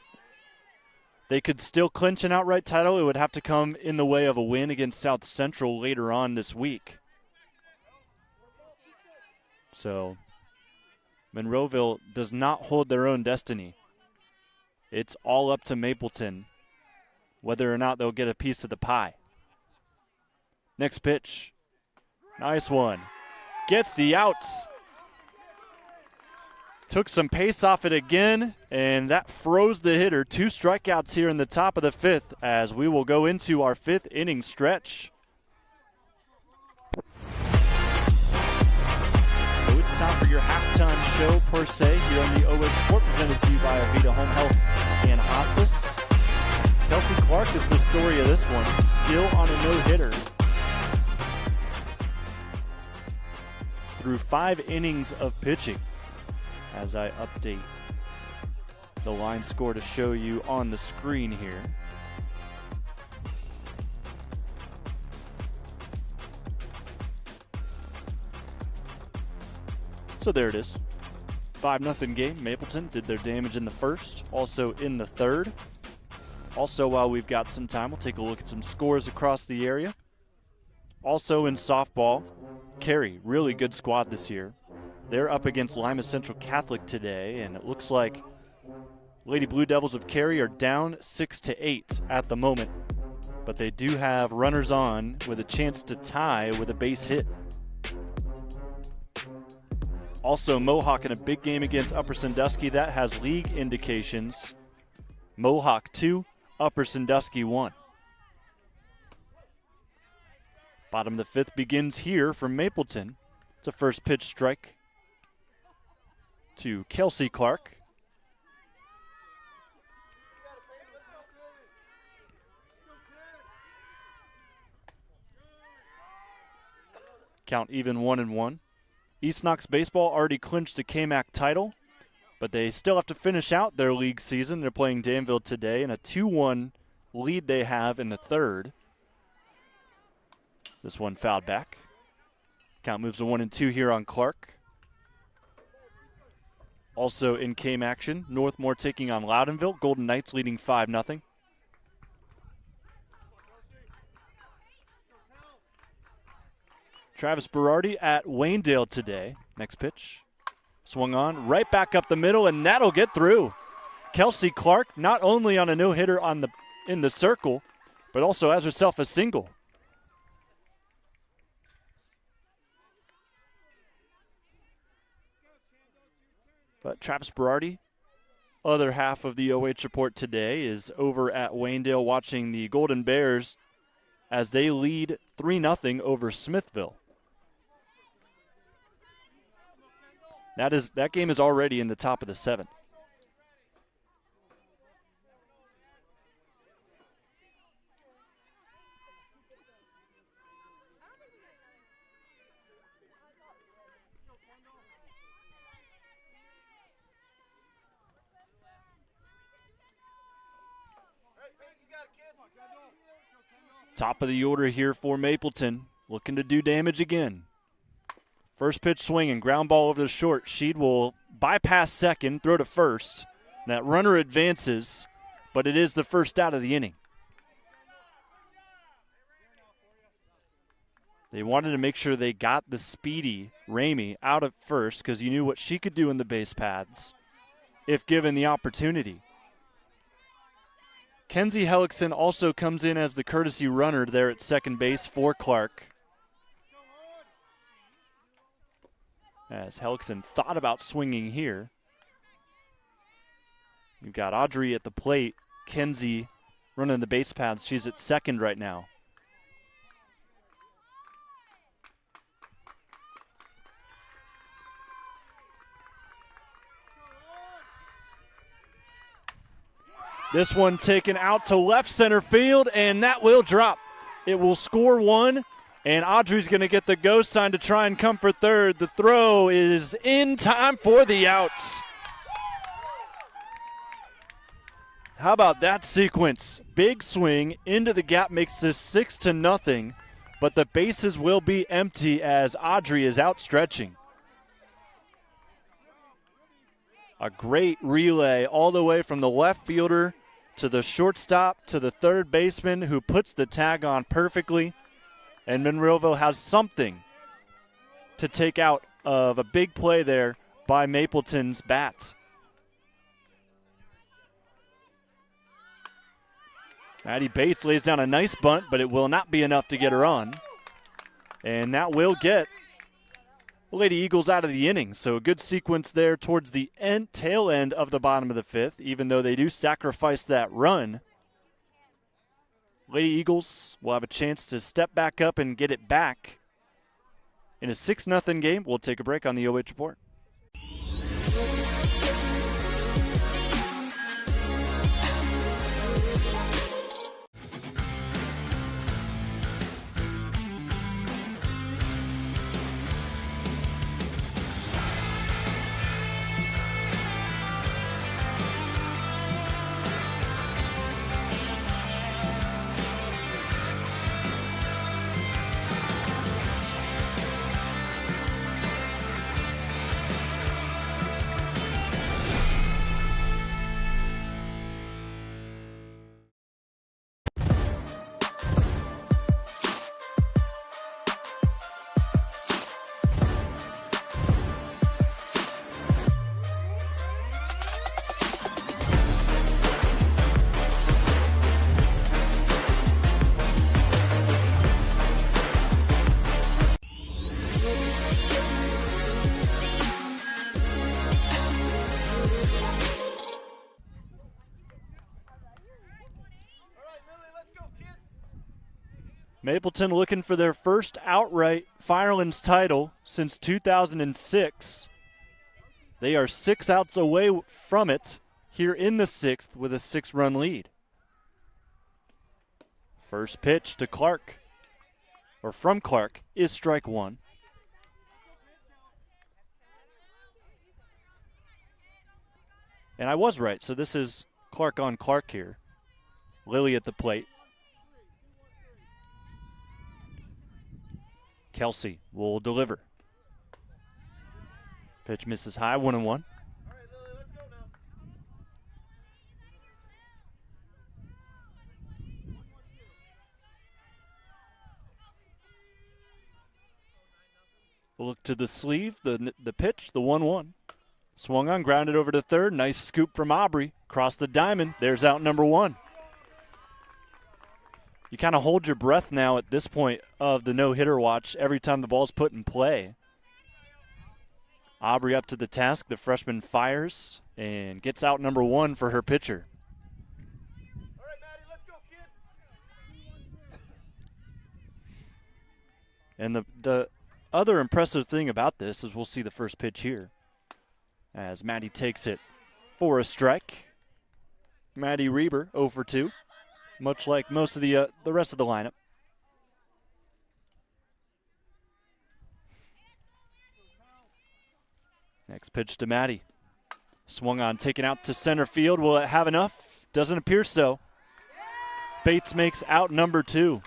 They could still clinch an outright title. It would have to come in the way of a win against South Central later on this week. So, Monroeville does not hold their own destiny. It's all up to Mapleton whether or not they'll get a piece of the pie. Next pitch. Nice one. gets the outs. Took some pace off it again, and that froze the hitter. 2 strikeouts here in the top of the 5th as we will go into our 5th inning stretch. So it's time for your halftime show per se here on the OH.REPORT, presented to you by Avita Home Health and Hospice. Kelsey Clark is the story of this one, still on a no-hitter. Through 5 innings of pitching, as I update the line score to show you on the screen here. So there it is. 5-0 game. Mapleton did their damage in the first, also in the third. Also, while we've got some time, we'll take a look at some scores across the area. Also in softball, Cary, really good squad this year. They're up against Lima Central Catholic today, and it looks like Lady Blue Devils of Cary are down 6-8 at the moment. But they do have runners on with a chance to tie with a base hit. Also, Mohawk in a big game against Upper Sandusky. That has league indications. Mohawk 2, Upper Sandusky 1. Bottom of the 5th begins here from Mapleton. It's a first pitch strike to Kelsey Clark. Count even 1-1. East Knox Baseball already clinched the KMAC title, but they still have to finish out their league season. They're playing Danville today in a 2-1 lead they have in the third. This one fouled back. Count moves to 1-2 here on Clark. Also in KMAC action, Northmore taking on Loudonville. Golden Knights leading 5-0. Travis Berardi at Waynedale today. Next pitch. Swung on, right back up the middle, and that'll get through. Kelsey Clark not only on a no-hitter in the circle, but also has herself a single. But Travis Berardi, other half of the OH report today, is over at Waynedale watching the Golden Bears as they lead 3-0 over Smithville. That game is already in the top of the 7th. Top of the order here for Mapleton, looking to do damage again. First pitch swinging, ground ball over the short. Sheed will bypass second, throw to first. That runner advances, but it is the first out of the inning. They wanted to make sure they got the speedy Ramey out at first because you knew what she could do in the base paths if given the opportunity. Kenzie Hellickson also comes in as the courtesy runner there at second base for Clark. As Hellickson thought about swinging here. You've got Audrey at the plate. Kenzie running the base paths. She's at second right now. This one taken out to left center field, and that will drop. It will score 1, and Audrey's going to get the go sign to try and come for third. The throw is in time for the outs. How about that sequence? Big swing into the gap makes this 6-0, but the bases will be empty as Audrey is outstretching. A great relay all the way from the left fielder to the shortstop to the third baseman who puts the tag on perfectly. And Monroeville has something to take out of a big play there by Mapleton's bats. Maddie Bates lays down a nice bunt, but it will not be enough to get her on. And that will get Lady Eagles out of the inning, so a good sequence there towards the tail end of the bottom of the fifth, even though they do sacrifice that run. Lady Eagles will have a chance to step back up and get it back. In a 6-0 game, we'll take a break on the OH Report. Mapleton looking for their first outright Firelands title since 2006. They are 6 outs away from it here in the 6th with a 6-run lead. First pitch to Clark, or from Clark, is strike 1. And I was right, so this is Clark on Clark here. Lily at the plate. Kelsey will deliver. Pitch misses high, 1-1. We'll look to the sleeve, the pitch, the 1-1. Swung on, grounded over to third. Nice scoop from Aubrey. Across the diamond. There's out number 1. You kind of hold your breath now at this point of the no-hitter watch every time the ball's put in play. Aubrey up to the task. The freshman fires and gets out number 1 for her pitcher. All right, Maddie, let's go, kid. And the other impressive thing about this is we'll see the first pitch here as Maddie takes it for a strike. Maddie Reber 0 for 2. Much like most of the rest of the lineup. Next pitch to Maddie. Swung on, taken out to center field. Will it have enough? Doesn't appear so. Bates makes out number 2.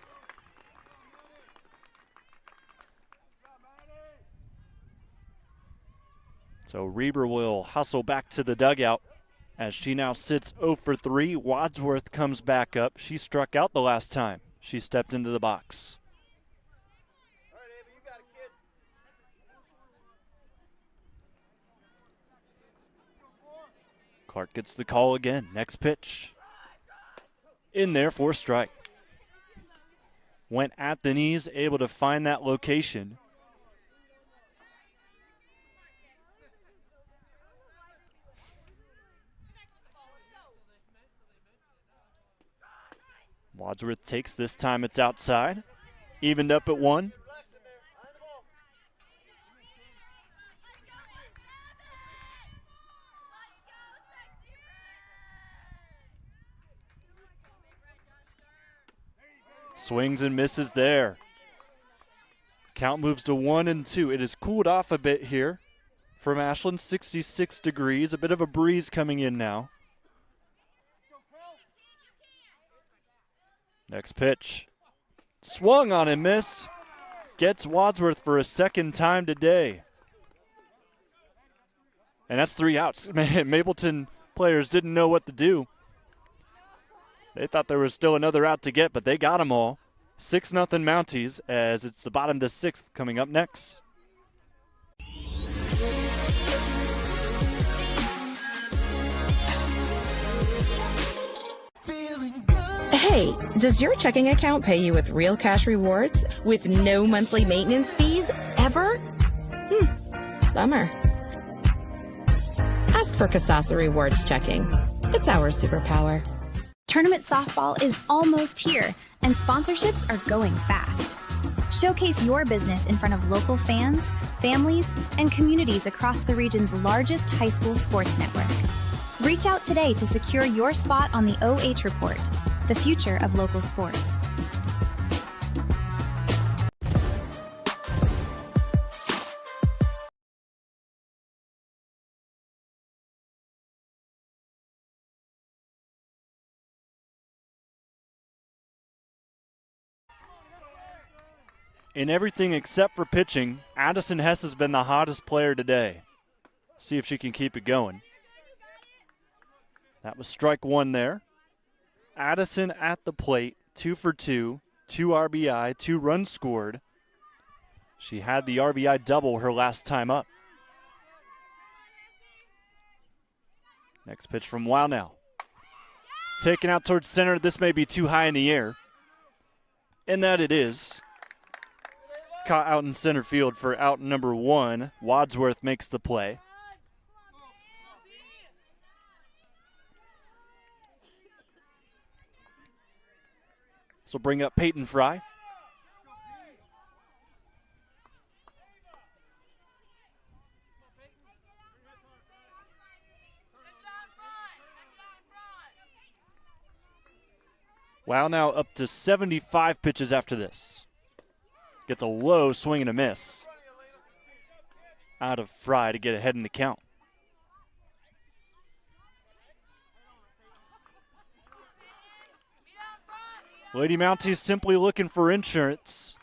So Reber will hustle back to the dugout. As she now sits 0 for 3, Wadsworth comes back up. She struck out the last time she stepped into the box. All right, Amy, you got it, kid. Clark gets the call again. Next pitch. In there for a strike. Went at the knees, able to find that location. Wadsworth takes, this time it's outside. Evened up at 1. Swings and misses there. Count moves to 1-2. It has cooled off a bit here from Ashland, 66 degrees. A bit of a breeze coming in now. Next pitch. Swung on and missed. Gets Wadsworth for a second time today. And that's 3 outs. Mapleton players didn't know what to do. They thought there was still another out to get, but they got them all. 6-0 Mounties as it's the bottom of the 6th coming up next. Hey, does your checking account pay you with real cash rewards with no monthly maintenance fees ever? Bummer. Ask for Kasasa Rewards checking. It's our superpower. Tournament softball is almost here, and sponsorships are going fast. Showcase your business in front of local fans, families, and communities across the region's largest high school sports network. Reach out today to secure your spot on the OH Report, the future of local sports. In everything except for pitching, Addison Hess has been the hottest player today. See if she can keep it going. That was strike one there. Addison at the plate, 2 for 2, 2 RBI, 2 runs scored. She had the RBI double her last time up. Next pitch from Wow now. Taken out towards center. This may be too high in the air. And that it is. Caught out in center field for out number 1. Wadsworth makes the play. This will bring up Peyton Fry. Wow now up to 75 pitches after this. Gets a low swing and a miss out of Fry to get ahead in the count. Lady Mounties simply looking for insurance.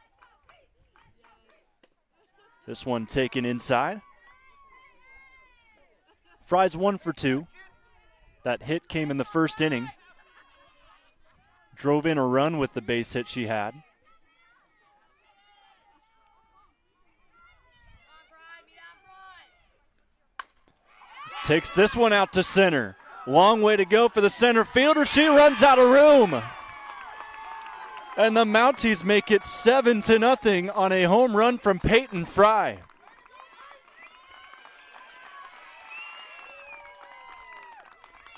This one taken inside. Fry's 1 for 2. That hit came in the first inning. Drove in a run with the base hit she had. Takes this one out to center. Long way to go for the center fielder. She runs out of room. And the Mounties make it 7-0 on a home run from Peyton Fry.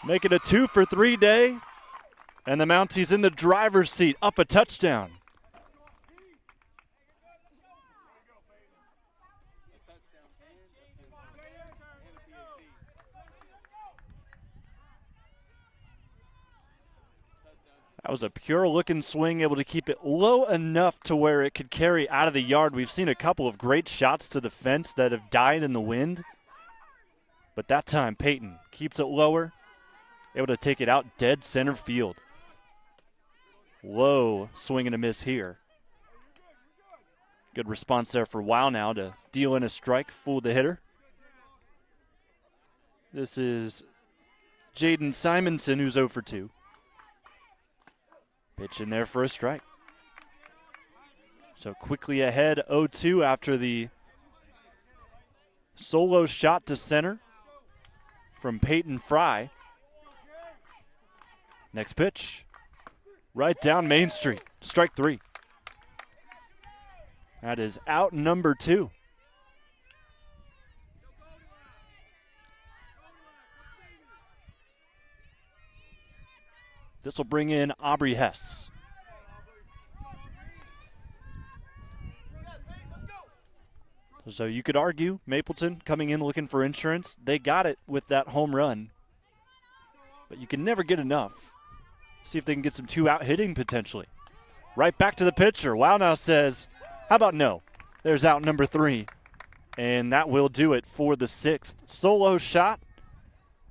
Make it a 2 for 3 day. And the Mounties in the driver's seat, up a touchdown. That was a pure-looking swing, able to keep it low enough to where it could carry out of the yard. We've seen a couple of great shots to the fence that have died in the wind. But that time, Peyton keeps it lower, able to take it out dead center field. Low swing and a miss here. Good response there for Wow now to deal in a strike, fool the hitter. This is Jaden Simonson, who's 0 for 2. Pitch in there for a strike. So quickly ahead, 0-2 after the solo shot to center from Peyton Fry. Next pitch, right down Main Street, strike 3. That is out number 2. This will bring in Aubrey Hess. So you could argue Mapleton coming in looking for insurance. They got it with that home run. But you can never get enough. See if they can get some 2-out hitting potentially. Right back to the pitcher. Wow now says, how about no? There's out number 3. And that will do it for the 6th solo shot.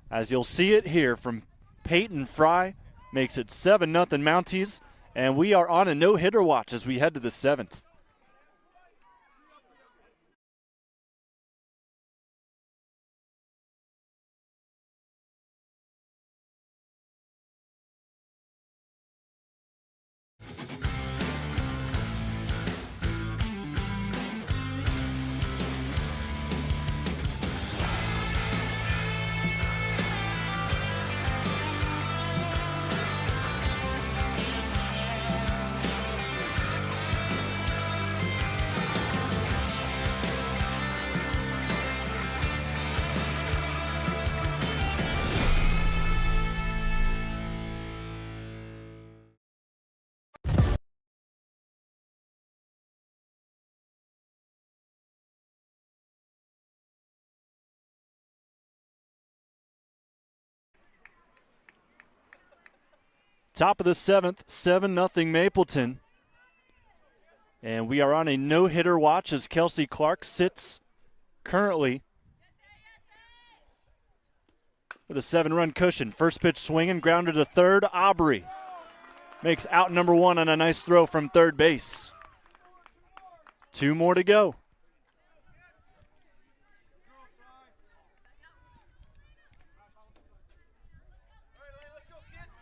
As you'll see it here from Peyton Fry. Makes it 7-0 Mounties, and we are on a no-hitter watch as we head to the 7th. Top of the 7th, 7-0 Mapleton. And we are on a no-hitter watch as Kelsey Clark sits currently with a 7-run cushion. First pitch swinging, grounded to third. Aubrey makes out number 1 on a nice throw from third base. 2 more to go.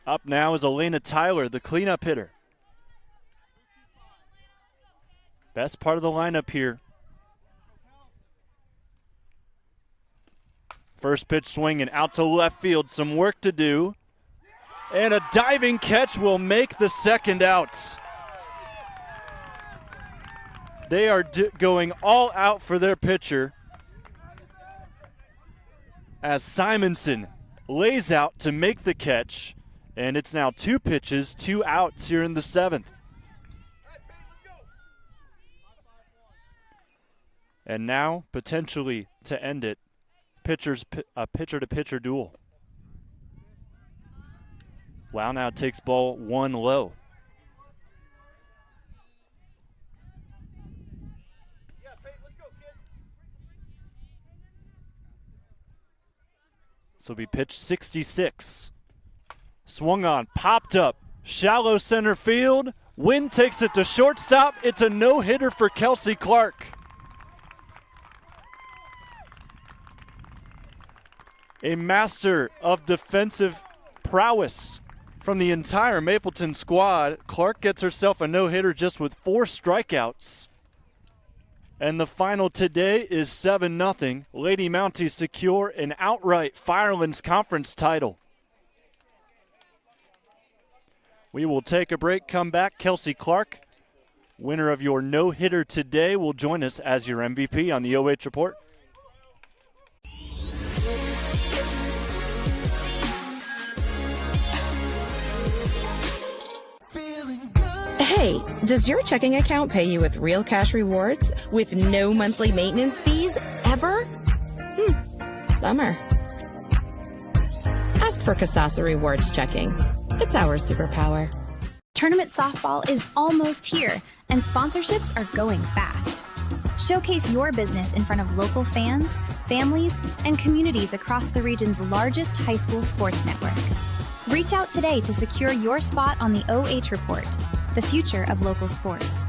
Up now is Elena Tyler, the cleanup hitter. Best part of the lineup here. First pitch swinging out to left field. Some work to do. And a diving catch will make the second out. They are going all out for their pitcher as Simonson lays out to make the catch. And it's now 2 pitches, 2 outs here in the 7th. And now, potentially to end it, pitcher-to-pitcher duel. Wow now takes ball 1 low. This will be pitch 66. Swung on, popped up, shallow center field. Wind takes it to shortstop. It's a no-hitter for Kelsey Clark. A master of defensive prowess from the entire Mapleton squad. Clark gets herself a no-hitter just with 4 strikeouts. And the final today is 7-0. Lady Mounties secure an outright Firelands Conference title. We will take a break, come back. Kelsey Clark, winner of your no-hitter today, will join us as your MVP on the OH Report. Hey, does your checking account pay you with real cash rewards with no monthly maintenance fees ever? Bummer. Ask for Kasasa Rewards Checking. It's our superpower. Tournament softball is almost here, and sponsorships are going fast. Showcase your business in front of local fans, families, and communities across the region's largest high school sports network. Reach out today to secure your spot on the OH Report, the future of local sports.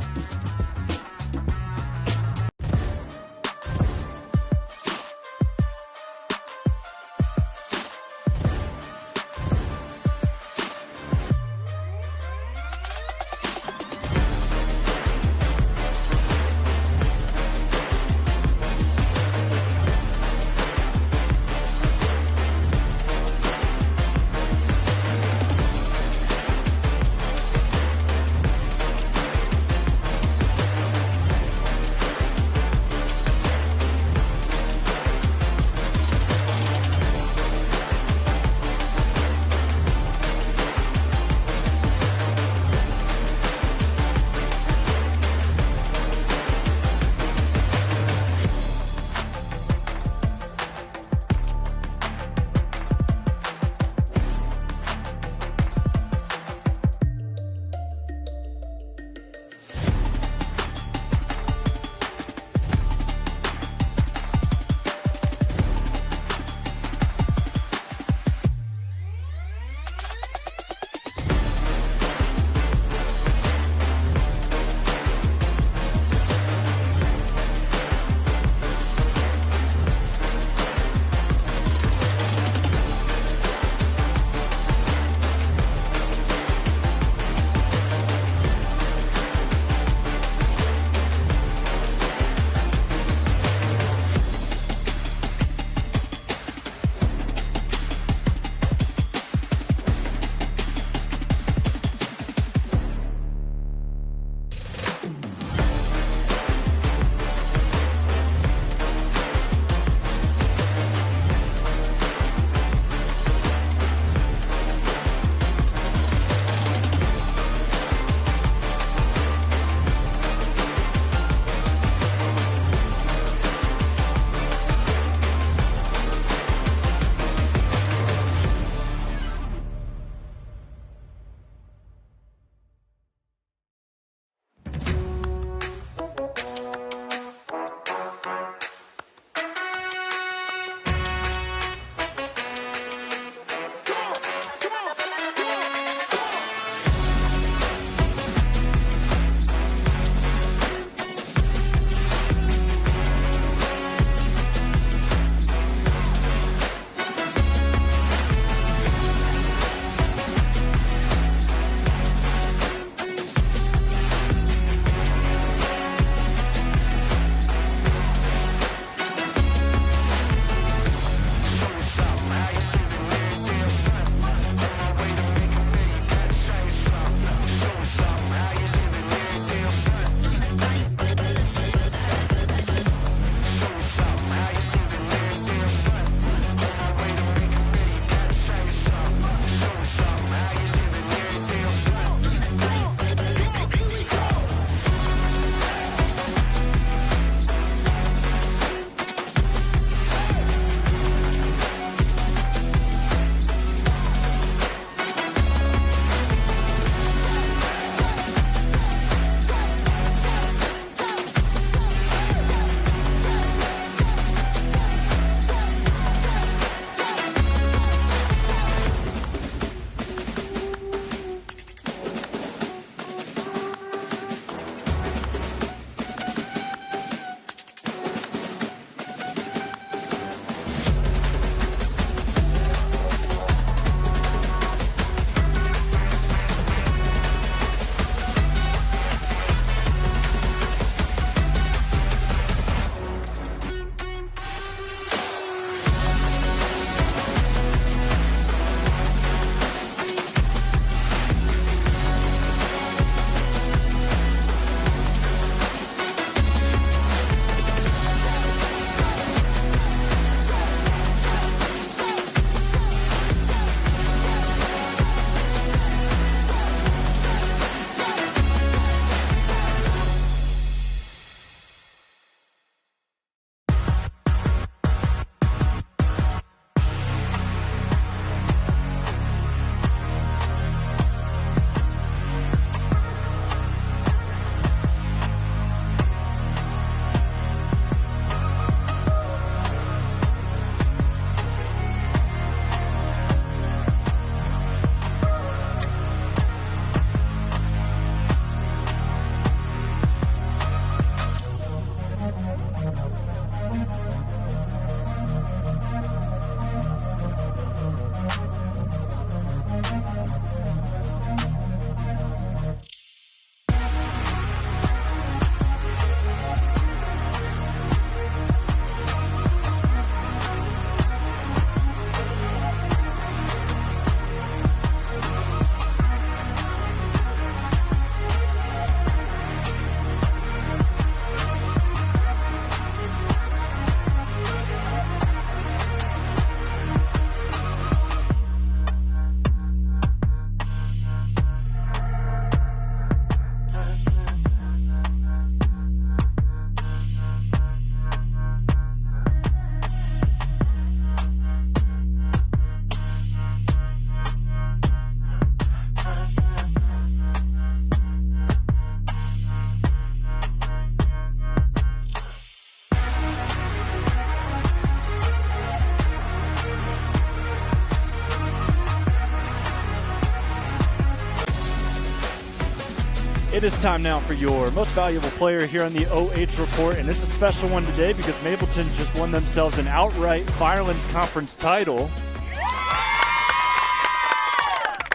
It is time now for your most valuable player here on the OH Report, and it's a special one today because Mapleton just won themselves an outright Firelands Conference title.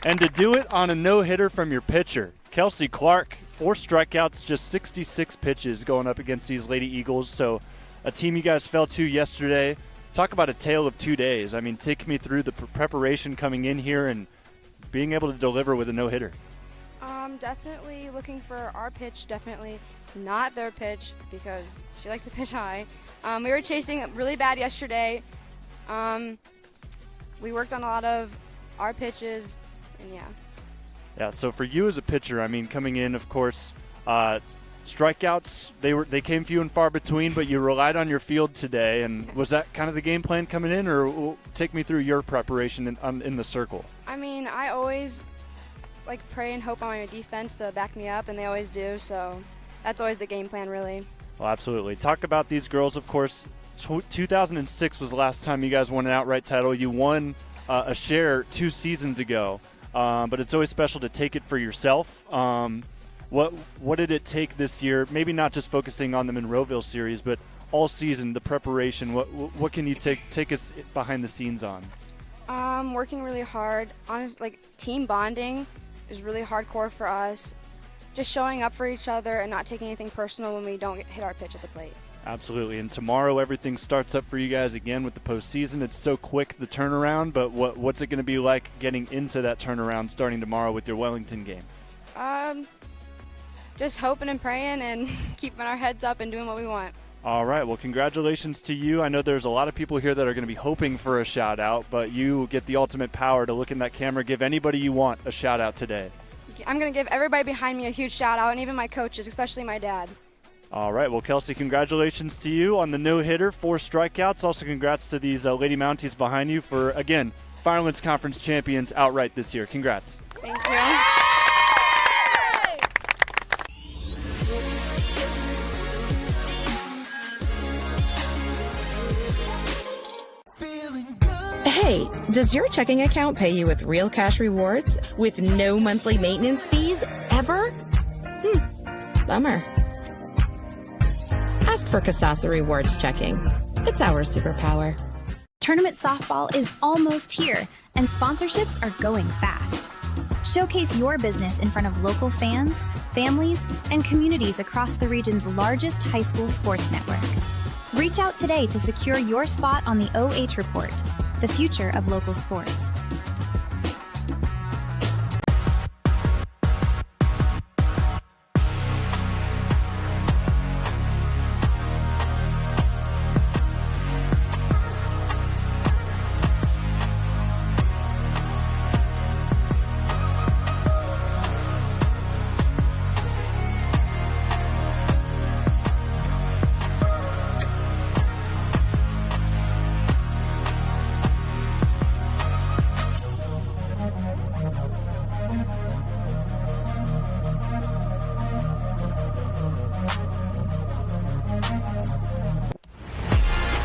And to do it on a no-hitter from your pitcher, Kelsey Clark, 4 strikeouts, just 66 pitches going up against these Lady Eagles. So a team you guys fell to yesterday. Talk about a tale of 2 days. I mean, take me through the preparation coming in here and being able to deliver with a no-hitter. Definitely looking for our pitch, definitely not their pitch because she likes to pitch high. We were chasing really bad yesterday. We worked on a lot of our pitches, and yeah. Yeah, so for you as a pitcher, I mean, coming in, of course, strikeouts, they came few and far between, but you relied on your field today. And was that kind of the game plan coming in, or take me through your preparation in the circle? I mean, I always pray and hope on my defense to back me up, and they always do, so that's always the game plan, really. Well, absolutely. Talk about these girls, of course. 2006 was the last time you guys won an outright title. You won a share 2 seasons ago, but it's always special to take it for yourself. What did it take this year, maybe not just focusing on the Monroeville series, but all season, the preparation? What can you take us behind the scenes on? Working really hard. Team bonding is really hardcore for us. Just showing up for each other and not taking anything personal when we don't hit our pitch at the plate. Absolutely. And tomorrow everything starts up for you guys again with the postseason. It's so quick, the turnaround, but what's it going to be like getting into that turnaround starting tomorrow with your Wellington game? Just hoping and praying and keeping our heads up and doing what we want. All right. Well, congratulations to you. I know there's a lot of people here that are going to be hoping for a shout-out, but you get the ultimate power to look in that camera, give anybody you want a shout-out today. I'm going to give everybody behind me a huge shout-out, and even my coaches, especially my dad. All right. Well, Kelsey, congratulations to you on the no-hitter, 4 strikeouts. Also, congrats to these Lady Mounties behind you for, again, Firelands Conference champions outright this year. Congrats. Thank you. Hey, does your checking account pay you with real cash rewards with no monthly maintenance fees ever? Bummer. Ask for Kasasa Rewards Checking. It's our superpower. Tournament softball is almost here, and sponsorships are going fast. Showcase your business in front of local fans, families, and communities across the region's largest high school sports network. Reach out today to secure your spot on the OH Report, the future of local sports.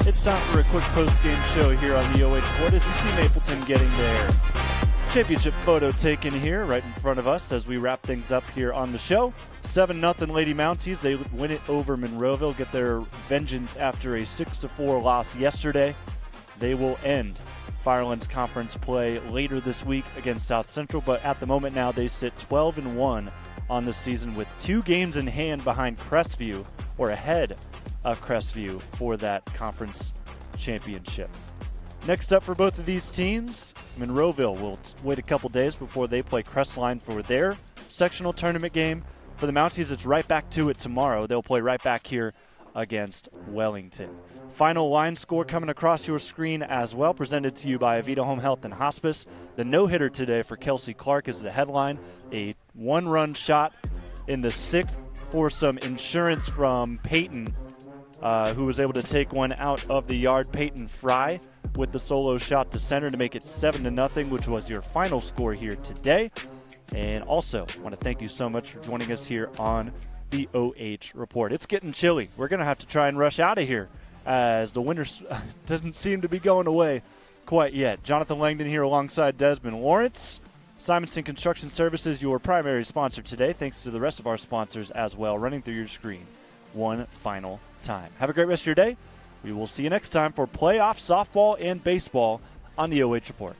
It's time for a quick post-game show here on the OH Report as we see Mapleton getting their championship photo taken here right in front of us as we wrap things up here on the show. 7-0 Lady Mounties. They win it over Monroeville, get their vengeance after a 6-4 loss yesterday. They will end Firelands Conference play later this week against South Central, but at the moment now they sit 12-1 on the season with 2 games in hand behind Crestview, or ahead of Crestview for that conference championship. Next up for both of these teams, Monroeville will wait a couple days before they play Crestline for their sectional tournament game. For the Mounties, it's right back to it tomorrow. They'll play right back here against Wellington. Final line score coming across your screen as well, presented to you by Avita Home Health and Hospice. The no-hitter today for Kelsey Clark is the headline, a 1-run shot in the 6th for some insurance from Peyton, who was able to take one out of the yard. Peyton Fry with the solo shot to center to make it 7-0, which was your final score here today. And also, I want to thank you so much for joining us here on the OH Report. It's getting chilly. We're going to have to try and rush out of here as the winter doesn't seem to be going away quite yet. Jonathan Langdon here alongside Desmond Lawrence. Simonson Construction Services, your primary sponsor today. Thanks to the rest of our sponsors as well, running through your screen one final time. Have a great rest of your day. We will see you next time for playoff softball and baseball on the OH Report.